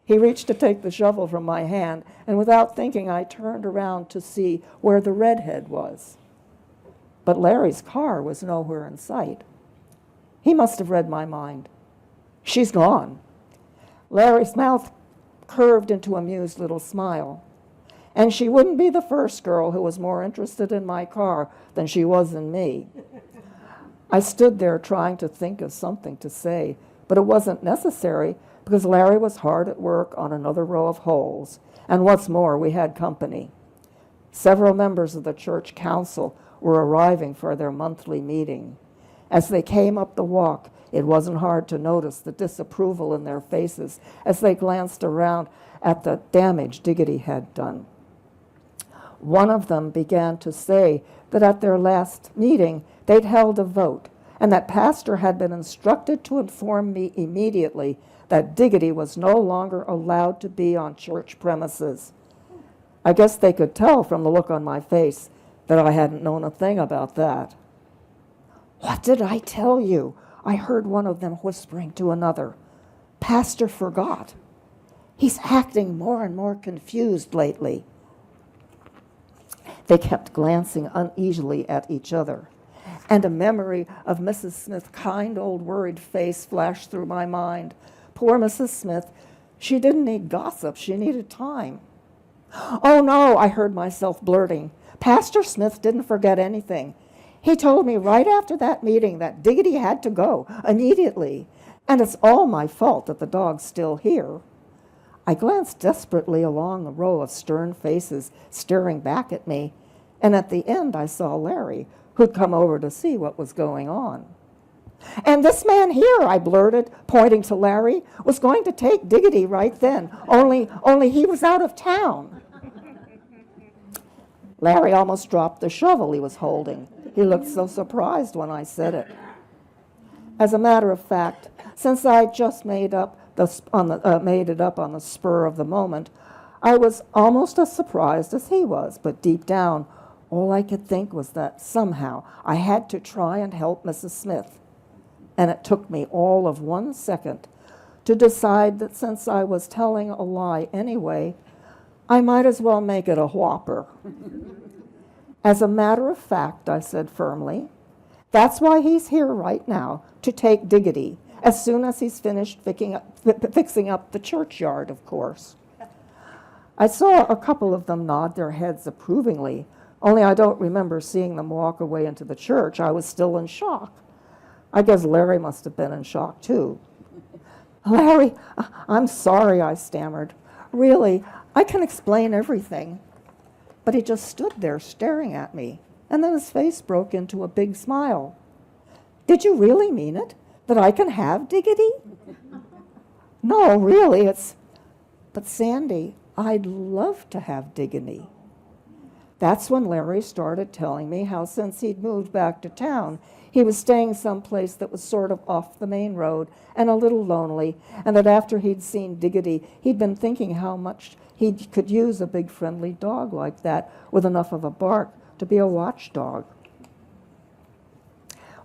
He reached to take the shovel from my hand, and without thinking, I turned around to see where the redhead was. But Larry's car was nowhere in sight. He must have read my mind. "She's gone." Larry's mouth curved into an amused little smile. "And she wouldn't be the first girl who was more interested in my car than she was in me." I stood there trying to think of something to say, but it wasn't necessary because Larry was hard at work on another row of holes, and what's more, we had company. Several members of the church council were arriving for their monthly meeting. As they came up the walk, it wasn't hard to notice the disapproval in their faces as they glanced around at the damage Diggity had done. One of them began to say that at their last meeting, they'd held a vote, and that Pastor had been instructed to inform me immediately that Diggity was no longer allowed to be on church premises. I guess they could tell from the look on my face that I hadn't known a thing about that. "What did I tell you?" I heard one of them whispering to another. "Pastor forgot. He's acting more and more confused lately." They kept glancing uneasily at each other, and a memory of Mrs. Smith's kind old worried face flashed through my mind. Poor Mrs. Smith, she didn't need gossip, she needed time. Oh no, I heard myself blurting. Pastor Smith didn't forget anything. He told me right after that meeting that Diggity had to go immediately, and it's all my fault that the dog's still here. I glanced desperately along the row of stern faces staring back at me, and at the end I saw Larry, who'd come over to see what was going on. And this man here, I blurted, pointing to Larry, was going to take Diggity right then, only he was out of town. Larry almost dropped the shovel he was holding. He looked so surprised when I said it. As a matter of fact, since I just made it up on the spur of the moment, I was almost as surprised as he was, but deep down, all I could think was that somehow I had to try and help Mrs. Smith. And it took me all of 1 second to decide that since I was telling a lie anyway, I might as well make it a whopper. As a matter of fact, I said firmly, that's why he's here right now, to take Diggity, as soon as he's finished fixing up the churchyard, of course. I saw a couple of them nod their heads approvingly, only I don't remember seeing them walk away into the church. I was still in shock. I guess Larry must have been in shock, too. Larry, I'm sorry, I stammered. Really, I can explain everything. But he just stood there staring at me, and then his face broke into a big smile. Did you really mean it? That I can have Diggity? No, really, it's... But Sandy, I'd love to have Diggity. That's when Larry started telling me how since he'd moved back to town, he was staying someplace that was sort of off the main road and a little lonely, and that after he'd seen Diggity, he'd been thinking how much he could use a big friendly dog like that with enough of a bark to be a watchdog.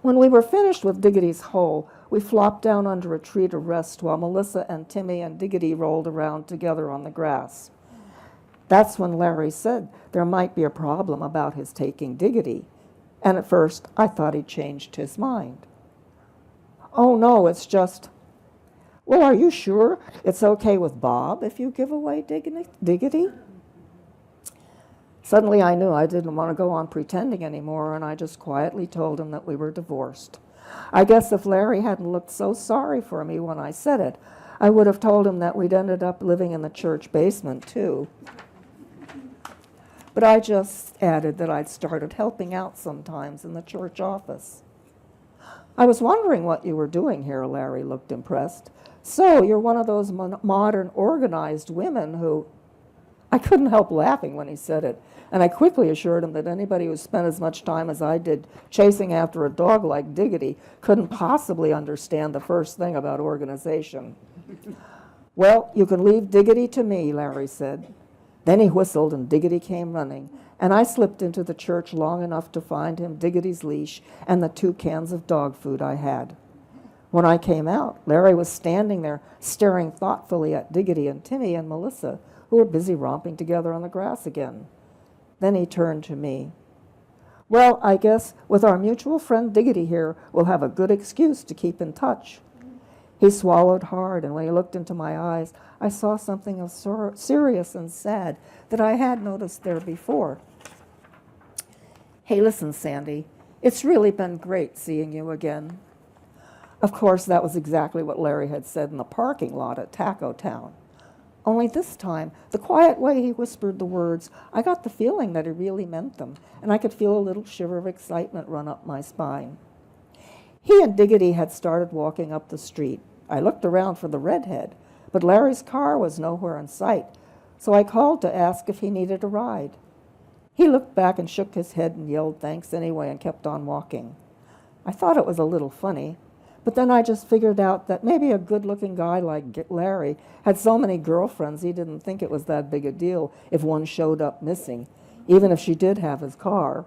When we were finished with Diggity's hole, we flopped down under a tree to rest while Melissa and Timmy and Diggity rolled around together on the grass. That's when Larry said there might be a problem about his taking Diggity, and at first I thought he'd changed his mind. Oh no, it's just... Well, are you sure it's okay with Bob if you give away Diggity? Suddenly I knew I didn't want to go on pretending anymore, and I just quietly told him that we were divorced. I guess if Larry hadn't looked so sorry for me when I said it, I would have told him that we'd ended up living in the church basement, too. But I just added that I'd started helping out sometimes in the church office. I was wondering what you were doing here, Larry looked impressed. So you're one of those modern organized women who... I couldn't help laughing when he said it, and I quickly assured him that anybody who spent as much time as I did chasing after a dog like Diggity couldn't possibly understand the first thing about organization. Well, you can leave Diggity to me, Larry said. Then he whistled and Diggity came running, and I slipped into the church long enough to find him Diggity's leash and the 2 cans of dog food I had. When I came out, Larry was standing there staring thoughtfully at Diggity and Timmy and Melissa, who were busy romping together on the grass again. Then he turned to me. Well, I guess with our mutual friend Diggity here, we'll have a good excuse to keep in touch. He swallowed hard, and when he looked into my eyes, I saw something of serious and sad that I had noticed there before. Hey, listen, Sandy, it's really been great seeing you again. Of course, that was exactly what Larry had said in the parking lot at Taco Town. Only this time, the quiet way he whispered the words, I got the feeling that he really meant them, and I could feel a little shiver of excitement run up my spine. He and Diggity had started walking up the street. I looked around for the redhead, but Larry's car was nowhere in sight, so I called to ask if he needed a ride. He looked back and shook his head and yelled thanks anyway and kept on walking. I thought it was a little funny, but then I just figured out that maybe a good-looking guy like Larry had so many girlfriends he didn't think it was that big a deal if one showed up missing, even if she did have his car.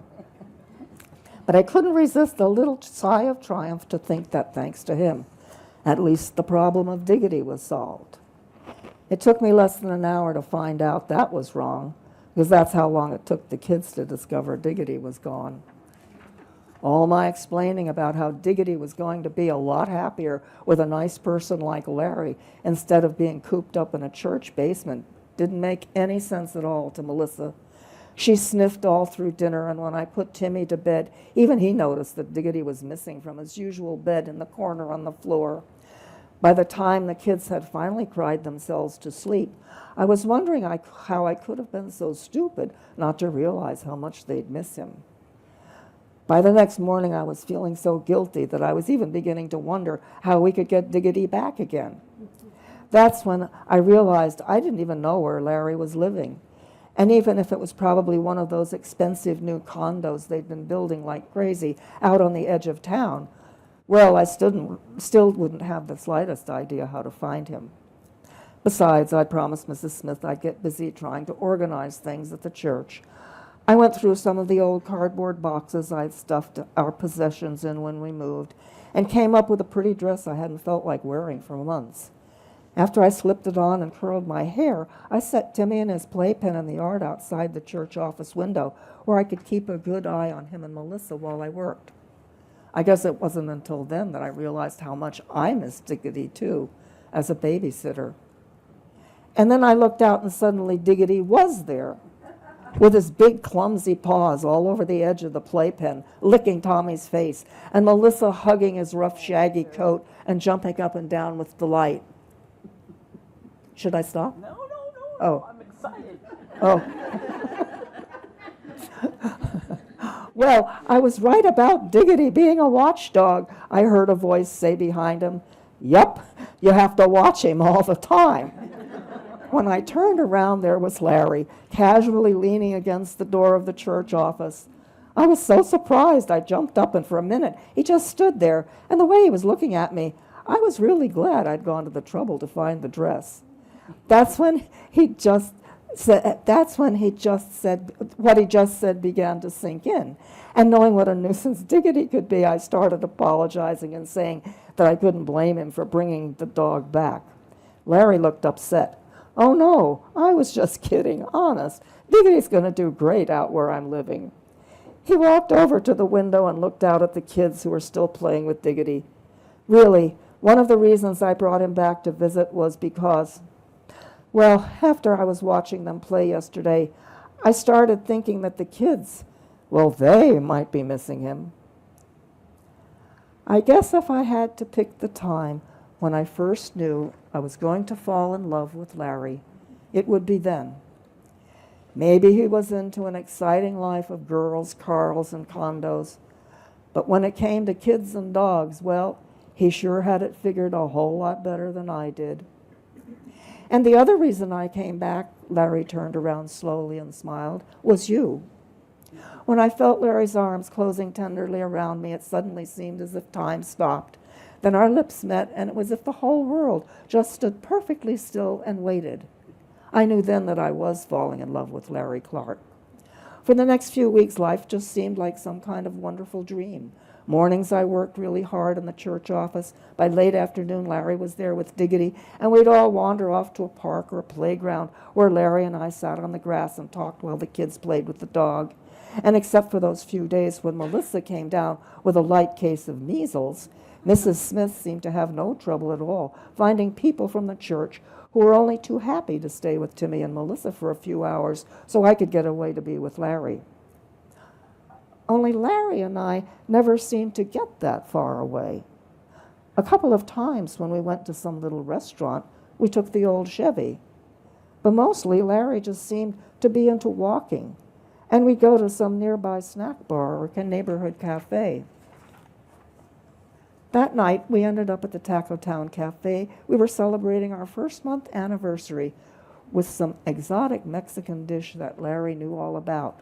But I couldn't resist a little sigh of triumph to think that thanks to him, at least the problem of Diggity was solved. It took me less than an hour to find out that was wrong, because that's how long it took the kids to discover Diggity was gone. All my explaining about how Diggity was going to be a lot happier with a nice person like Larry instead of being cooped up in a church basement didn't make any sense at all to Melissa. She sniffed all through dinner, and when I put Timmy to bed, even he noticed that Diggity was missing from his usual bed in the corner on the floor. By the time the kids had finally cried themselves to sleep, I was wondering how I could have been so stupid not to realize how much they'd miss him. By the next morning, I was feeling so guilty that I was even beginning to wonder how we could get Diggity back again. That's when I realized I didn't even know where Larry was living. And even if it was probably one of those expensive new condos they'd been building like crazy out on the edge of town, well, I still wouldn't have the slightest idea how to find him. Besides, I promised Mrs. Smith I'd get busy trying to organize things at the church. I went through some of the old cardboard boxes I'd stuffed our possessions in when we moved, and came up with a pretty dress I hadn't felt like wearing for months. After I slipped it on and curled my hair, I set Timmy and his playpen in the yard outside the church office window, where I could keep a good eye on him and Melissa while I worked. I guess it wasn't until then that I realized how much I missed Diggity, too, as a babysitter. And then I looked out, and suddenly Diggity was there, with his big, clumsy paws all over the edge of the playpen, licking Tommy's face, and Melissa hugging his rough, shaggy coat and jumping up and down with delight. Should I stop? No, Oh. I'm excited. Oh. Well, I was right about Diggity being a watchdog, I heard a voice say behind him. Yup, you have to watch him all the time. When I turned around, there was Larry, casually leaning against the door of the church office. I was so surprised I jumped up, and for a minute he just stood there, and the way he was looking at me, I was really glad I'd gone to the trouble to find the dress. That's when he just said what he just said began to sink in. And knowing what a nuisance Diggity could be, I started apologizing and saying that I couldn't blame him for bringing the dog back. Larry looked upset. Oh, no, I was just kidding, honest. Diggity's going to do great out where I'm living. He walked over to the window and looked out at the kids who were still playing with Diggity. Really, one of the reasons I brought him back to visit was because, well, after I was watching them play yesterday, I started thinking that the kids, well, they might be missing him. I guess if I had to pick the time when I first knew I was going to fall in love with Larry, it would be then. Maybe he was into an exciting life of girls, cars, and condos, but when it came to kids and dogs, well, he sure had it figured a whole lot better than I did. And the other reason I came back, Larry turned around slowly and smiled, was you. When I felt Larry's arms closing tenderly around me, it suddenly seemed as if time stopped. Then our lips met, and it was as if the whole world just stood perfectly still and waited. I knew then that I was falling in love with Larry Clark. For the next few weeks, life just seemed like some kind of wonderful dream. Mornings I worked really hard in the church office. By late afternoon, Larry was there with Diggity, and we'd all wander off to a park or a playground where Larry and I sat on the grass and talked while the kids played with the dog. And except for those few days when Melissa came down with a light case of measles, Mrs. Smith seemed to have no trouble at all finding people from the church who were only too happy to stay with Timmy and Melissa for a few hours so I could get away to be with Larry. Only Larry and I never seemed to get that far away. A couple of times when we went to some little restaurant, we took the old Chevy. But mostly Larry just seemed to be into walking, and we'd go to some nearby snack bar or a neighborhood cafe. That night, we ended up at the Taco Town Cafe. We were celebrating our first-month anniversary with some exotic Mexican dish that Larry knew all about.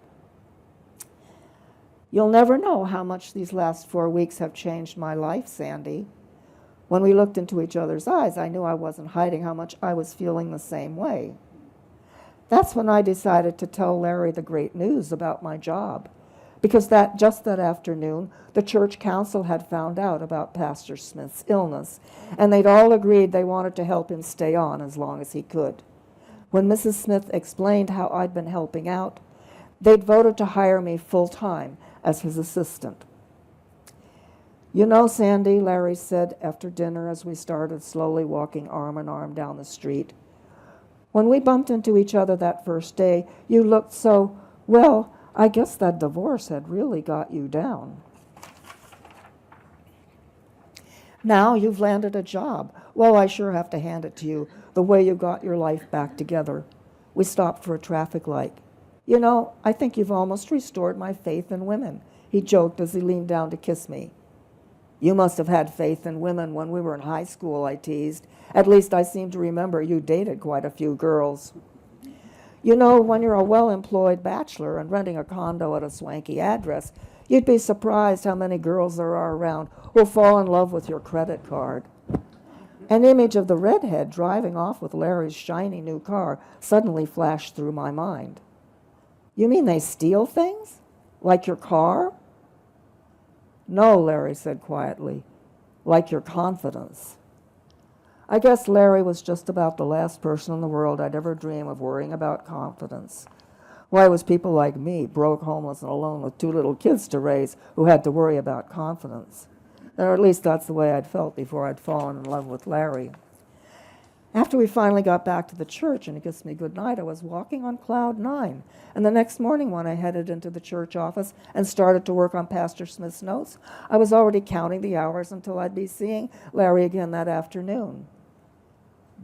You'll never know how much these last 4 weeks have changed my life, Sandy. When we looked into each other's eyes, I knew I wasn't hiding how much I was feeling the same way. That's when I decided to tell Larry the great news about my job, because just that afternoon, the church council had found out about Pastor Smith's illness, and they'd all agreed they wanted to help him stay on as long as he could. When Mrs. Smith explained how I'd been helping out, they'd voted to hire me full-time as his assistant. You know, Sandy, Larry said after dinner as we started slowly walking arm in arm down the street, when we bumped into each other that first day, you looked so, well, I guess that divorce had really got you down. Now you've landed a job. Well, I sure have to hand it to you, the way you got your life back together. We stopped for a traffic light. You know, I think you've almost restored my faith in women, he joked as he leaned down to kiss me. You must have had faith in women when we were in high school, I teased. At least I seem to remember you dated quite a few girls. You know, when you're a well-employed bachelor and renting a condo at a swanky address, you'd be surprised how many girls there are around who'll fall in love with your credit card. An image of the redhead driving off with Larry's shiny new car suddenly flashed through my mind. You mean they steal things? Like your car? No, Larry said quietly, like your confidence. I guess Larry was just about the last person in the world I'd ever dream of worrying about confidence. Why, it was people like me, broke, homeless, and alone with 2 little kids to raise, who had to worry about confidence. Or at least that's the way I'd felt before I'd fallen in love with Larry. After we finally got back to the church and he kissed me goodnight, I was walking on cloud 9. And the next morning when I headed into the church office and started to work on Pastor Smith's notes, I was already counting the hours until I'd be seeing Larry again that afternoon.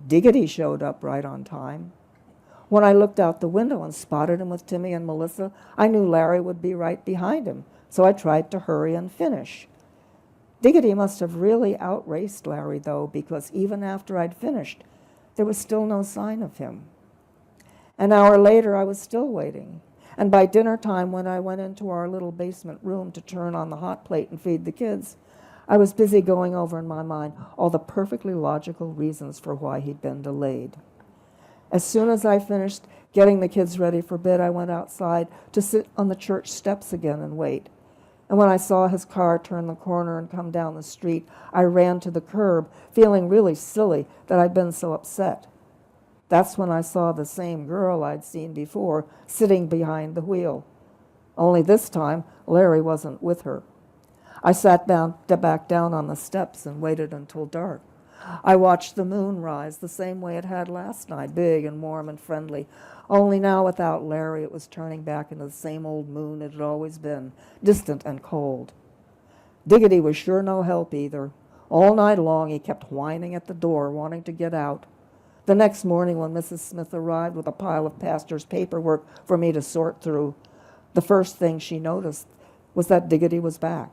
Diggity showed up right on time. When I looked out the window and spotted him with Timmy and Melissa, I knew Larry would be right behind him, so I tried to hurry and finish. Diggity must have really outraced Larry, though, because even after I'd finished, there was still no sign of him. An hour later, I was still waiting, and by dinner time, when I went into our little basement room to turn on the hot plate and feed the kids, I was busy going over in my mind all the perfectly logical reasons for why he'd been delayed. As soon as I finished getting the kids ready for bed, I went outside to sit on the church steps again and wait. And when I saw his car turn the corner and come down the street, I ran to the curb, feeling really silly that I'd been so upset. That's when I saw the same girl I'd seen before sitting behind the wheel. Only this time, Larry wasn't with her. I sat back down on the steps and waited until dark. I watched the moon rise the same way it had last night, big and warm and friendly. Only now, without Larry, it was turning back into the same old moon it had always been, distant and cold. Diggity was sure no help either. All night long, he kept whining at the door, wanting to get out. The next morning, when Mrs. Smith arrived with a pile of pastor's paperwork for me to sort through, the first thing she noticed was that Diggity was back.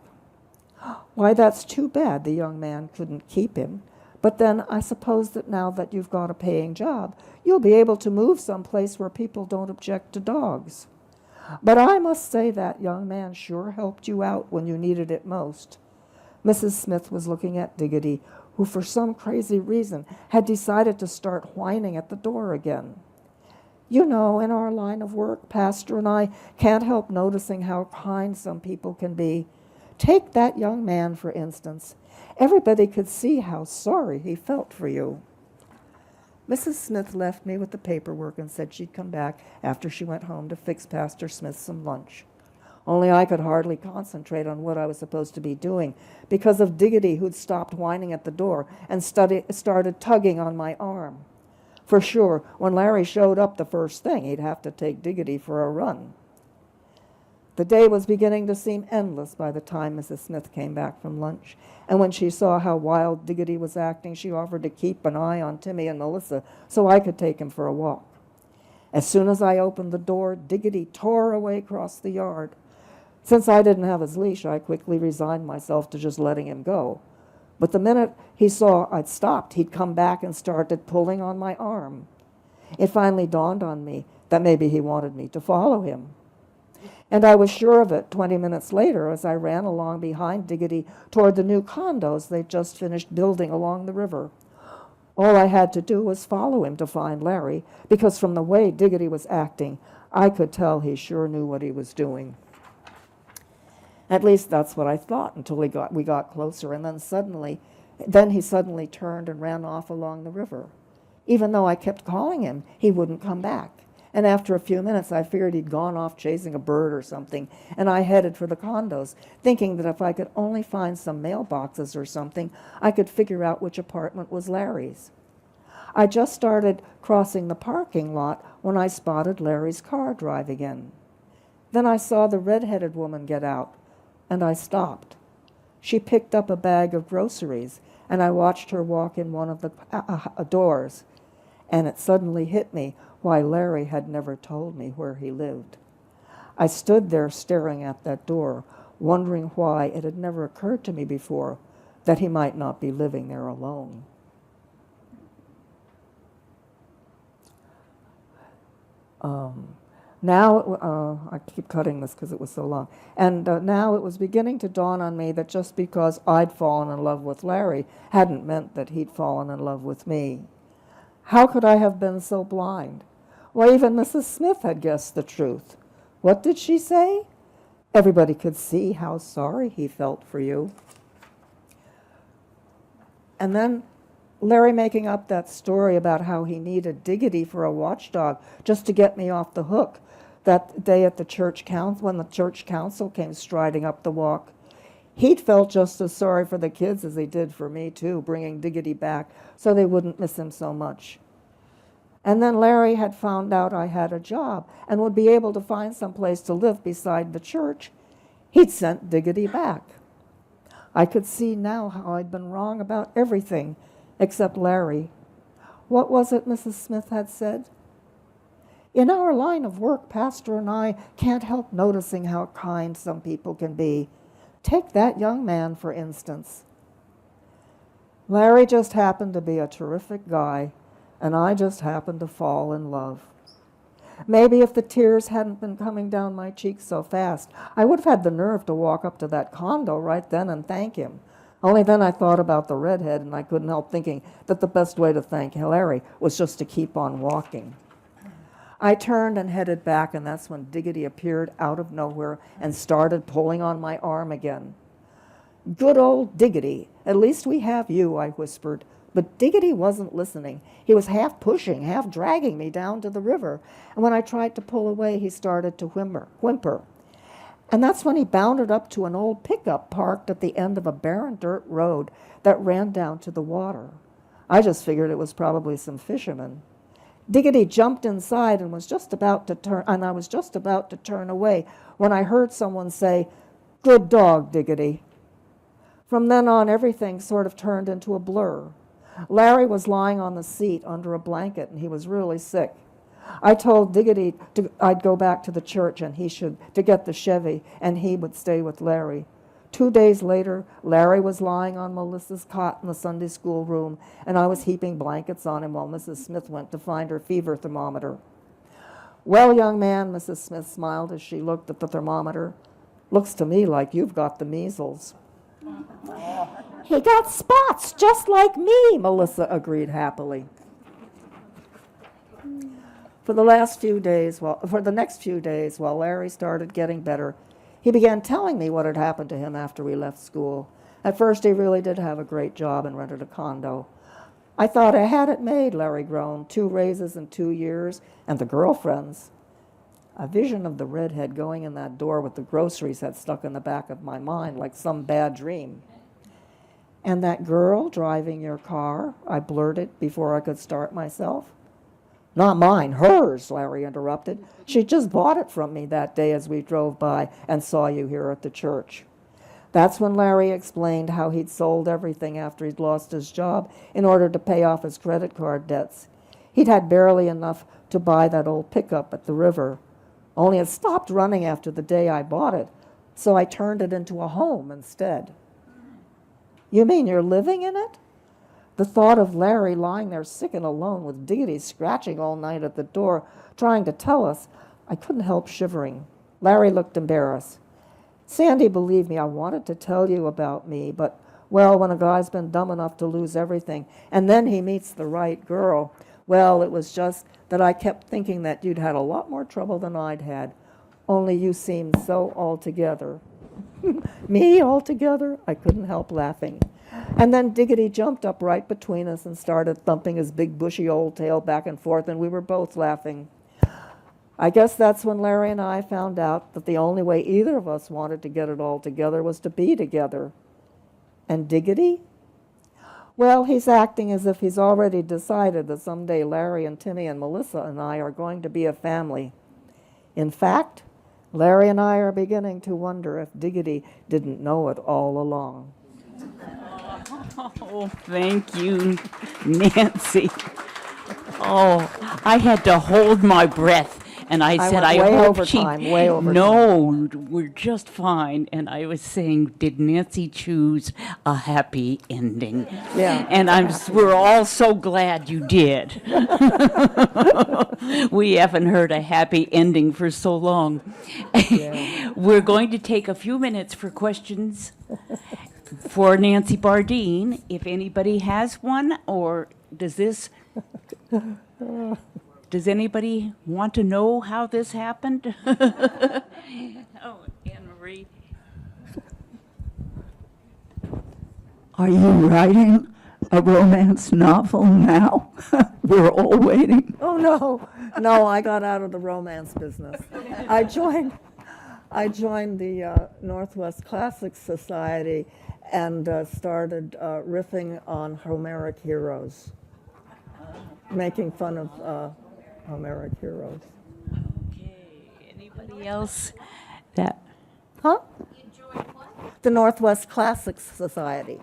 Why, that's too bad the young man couldn't keep him. But then I suppose that now that you've got a paying job, you'll be able to move someplace where people don't object to dogs. But I must say that young man sure helped you out when you needed it most. Mrs. Smith was looking at Diggity, who for some crazy reason had decided to start whining at the door again. You know, in our line of work, Pastor and I can't help noticing how kind some people can be. Take that young man, for instance. Everybody could see how sorry he felt for you. Mrs. Smith left me with the paperwork and said she'd come back after she went home to fix Pastor Smith some lunch. Only I could hardly concentrate on what I was supposed to be doing because of Diggity, who'd stopped whining at the door and started tugging on my arm. For sure, when Larry showed up the first thing, he'd have to take Diggity for a run. The day was beginning to seem endless by the time Mrs. Smith came back from lunch, and when she saw how wild Diggity was acting, she offered to keep an eye on Timmy and Melissa so I could take him for a walk. As soon as I opened the door, Diggity tore away across the yard. Since I didn't have his leash, I quickly resigned myself to just letting him go. But the minute he saw I'd stopped, he'd come back and started pulling on my arm. It finally dawned on me that maybe he wanted me to follow him. And I was sure of it 20 minutes later as I ran along behind Diggity toward the new condos they'd just finished building along the river. All I had to do was follow him to find Larry, because from the way Diggity was acting, I could tell he sure knew what he was doing. At least that's what I thought until we got closer, and then he suddenly turned and ran off along the river. Even though I kept calling him, he wouldn't come back. And after a few minutes, I figured he'd gone off chasing a bird or something, and I headed for the condos, thinking that if I could only find some mailboxes or something, I could figure out which apartment was Larry's. I just started crossing the parking lot when I spotted Larry's car driving in. Then I saw the red-headed woman get out, and I stopped. She picked up a bag of groceries, and I watched her walk in one of the doors, and it suddenly hit me why Larry had never told me where he lived. I stood there staring at that door, wondering why it had never occurred to me before that he might not be living there alone. I keep cutting this because it was so long. And now it was beginning to dawn on me that just because I'd fallen in love with Larry hadn't meant that he'd fallen in love with me. How could I have been so blind? Why, even Mrs. Smith had guessed the truth. What did she say? Everybody could see how sorry he felt for you. And then Larry making up that story about how he needed Diggity for a watchdog just to get me off the hook that day at the church council, when the church council came striding up the walk. He'd felt just as sorry for the kids as he did for me, too, bringing Diggity back so they wouldn't miss him so much. And then Larry had found out I had a job and would be able to find some place to live beside the church. He'd sent Diggity back. I could see now how I'd been wrong about everything except Larry. What was it Mrs. Smith had said? In our line of work, Pastor and I can't help noticing how kind some people can be. Take that young man, for instance. Larry just happened to be a terrific guy, and I just happened to fall in love. Maybe if the tears hadn't been coming down my cheeks so fast, I would have had the nerve to walk up to that condo right then and thank him. Only then I thought about the redhead, and I couldn't help thinking that the best way to thank Larry was just to keep on walking. I turned and headed back, and that's when Diggity appeared out of nowhere and started pulling on my arm again. Good old Diggity. At least we have you, I whispered. But Diggity wasn't listening. He was half pushing, half dragging me down to the river. And when I tried to pull away, he started to whimper. And that's when he bounded up to an old pickup parked at the end of a barren dirt road that ran down to the water. I just figured it was probably some fishermen. Diggity jumped inside and was just about to turn, and I was just about to turn away when I heard someone say, "Good dog, Diggity." From then on, everything sort of turned into a blur. Larry was lying on the seat under a blanket, and he was really sick. I told Diggity I'd go back to the church and to get the Chevy, and he would stay with Larry. 2 days later, Larry was lying on Melissa's cot in the Sunday school room, and I was heaping blankets on him while Mrs. Smith went to find her fever thermometer. "Well, young man," Mrs. Smith smiled as she looked at the thermometer, "looks to me like you've got the measles." "He got spots just like me," Melissa agreed happily. For the next few days, while Larry started getting better, he began telling me what had happened to him after we left school. At first, he really did have a great job and rented a condo. "I thought I had it made," Larry groaned. 2 raises in 2 years, and the girlfriends. A vision of the redhead going in that door with the groceries had stuck in the back of my mind like some bad dream. "And that girl driving your car?" I blurted before I could start myself. "Not mine, hers," Larry interrupted. "She just bought it from me that day as we drove by and saw you here at the church." That's when Larry explained how he'd sold everything after he'd lost his job in order to pay off his credit card debts. He'd had barely enough to buy that old pickup at the river. Only it stopped running after the day I bought it, so I turned it into a home instead. "You mean you're living in it?" The thought of Larry lying there sick and alone with Diggity scratching all night at the door, trying to tell us, I couldn't help shivering. Larry looked embarrassed. "Sandy, believe me, I wanted to tell you about me, but, well, when a guy's been dumb enough to lose everything, and then he meets the right girl, well, it was just that I kept thinking that you'd had a lot more trouble than I'd had, only you seemed so altogether." "Me altogether?" I couldn't help laughing. And then Diggity jumped up right between us and started thumping his big bushy old tail back and forth, and we were both laughing. I guess that's when Larry and I found out that the only way either of us wanted to get it all together was to be together. And Diggity? Well, he's acting as if he's already decided that someday Larry and Timmy and Melissa and I are going to be a family. In fact, Larry and I are beginning to wonder if Diggity didn't know it all along. Oh, thank you, Nancy. Oh, I had to hold my breath, and I said, went I way hope over she. time, way over No, we're just fine. And I was saying, did Nancy choose a happy ending? Yeah. And we're all so glad you did. We haven't heard a happy ending for so long. We're going to take a few minutes for questions for Nancy Bardeen, if anybody has one, or does anybody want to know how this happened? Oh, Anne Marie. Are you writing a romance novel now? We're all waiting. Oh, no. No, I got out of the romance business. I joined the Northwest Classics Society and started riffing on Homeric heroes, making fun of Homeric heroes. Okay, anybody else? That, Huh? The Northwest Classics Society.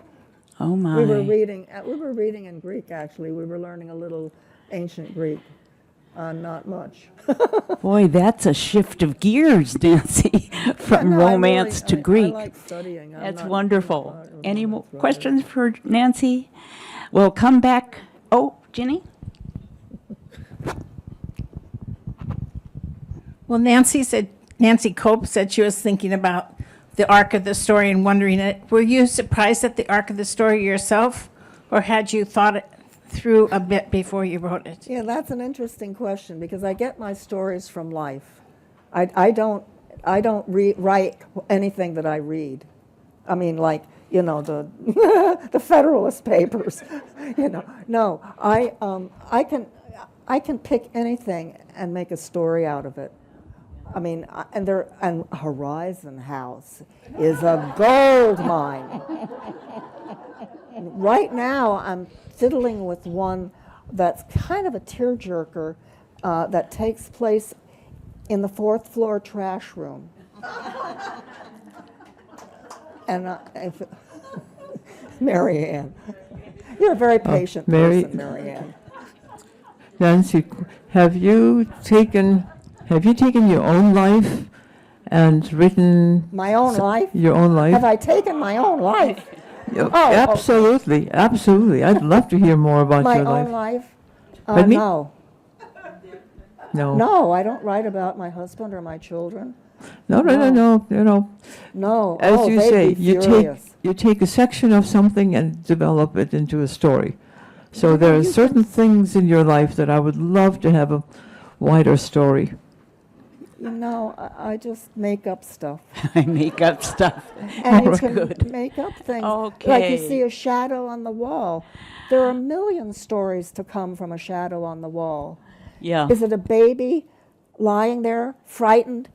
oh my. We were reading in Greek, actually. We were learning a little ancient Greek. Not much. Boy, that's a shift of gears, Nancy, from No, I romance really- to Greek. I like studying. I'm That's not- wonderful. I'm not a Any more romance writer. questions for Nancy? We'll come back. Oh, Ginny? Well, Nancy Cope said she was thinking about the arc of the story and wondering it. Were you surprised at the arc of the story yourself, or had you thought it through a bit before you wrote it? Yeah, that's an interesting question because I get my stories from life. I don't write anything that I read. I mean, like, you know, the the Federalist Papers. You know, no, I can pick anything and make a story out of it. I mean, and Horizon House is a gold mine. Right now, I'm fiddling with one that's kind of a tearjerker that takes place in the fourth floor trash room. And Mary Ann, you're a very patient Mary- person, Mary Ann. Nancy, have you taken your own life and written My own life? your own life? Have I taken my own life? Yeah, oh. absolutely, absolutely. I'd love to hear more about My your own life. life? Pardon me? No. No. No, I don't write about my husband or my children. No. You know, No. as Oh, you they'd say, be you furious. take a section of something and develop it into a story. So there are certain things in your life that I would love to have a wider story. You know, I just make up stuff. I make up stuff. And you Oh, can good. make up things. Like Okay. you see a shadow on the wall. There are a million stories to come from a shadow on the wall. Yeah. Is it a baby lying there, frightened,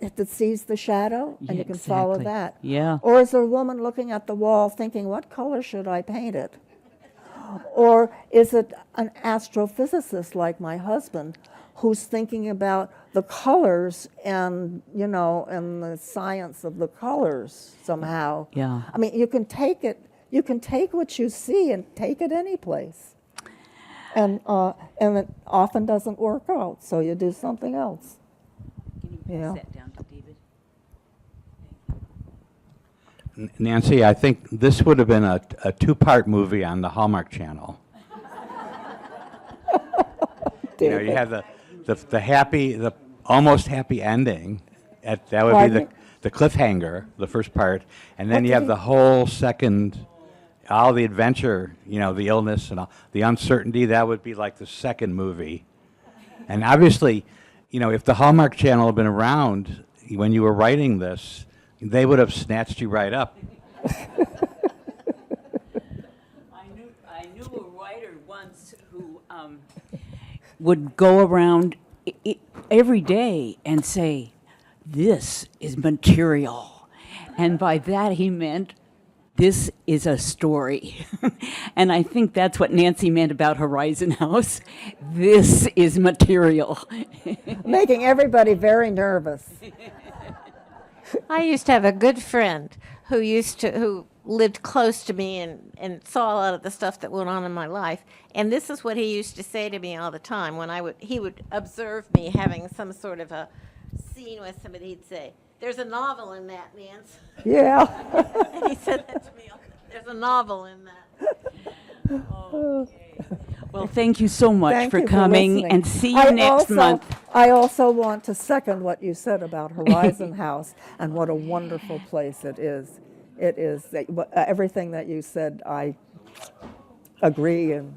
that sees the shadow? And Yeah, you can follow exactly. that. Yeah. Or is there a woman looking at the wall thinking, what color should I paint it? Or is it an astrophysicist like my husband who's thinking about the colors and, you know, and the science of the colors somehow? Yeah. I mean, you can take what you see and take it any place. And it often doesn't work out, so you do something else. Yeah. Sit down, David. Nancy, I think this would have been a two-part movie on the Hallmark Channel. You know, you have the happy, the almost happy ending. That would be Pardon? the cliffhanger, the first part, and then What you did have you- the whole second, all the adventure. You know, the illness and all, the uncertainty. That would be like the second movie. And obviously, you know, if the Hallmark Channel had been around when you were writing this, they would have snatched you right up. would go around every day and say, "This is material." And by that he meant, this is a story. And I think that's what Nancy meant about Horizon House. This is material. Making everybody very nervous. I used to have a good friend who lived close to me and saw a lot of the stuff that went on in my life. And this is what he used to say to me all the time when he would observe me having some sort of a scene with somebody. He'd say, "There's a novel in that, Nance." Yeah. And he said that to me. There's a novel in that. Okay. Well, thank you so much Thank for you coming, listening. and see you next month. I also want to second what you said about Horizon House and what a wonderful place it is. It is, everything that you said, I agree and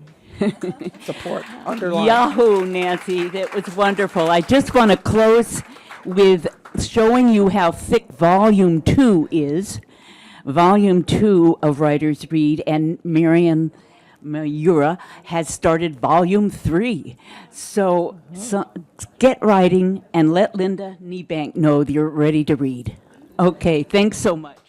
support, underline. Yahoo, Nancy, that was wonderful. I just want to close with showing you how thick Volume 2 is. Volume 2 of Writers Read, and Marian Mayura has started Volume 3. So get writing and let Linda Niebank know that you're ready to read. Okay, thanks so much.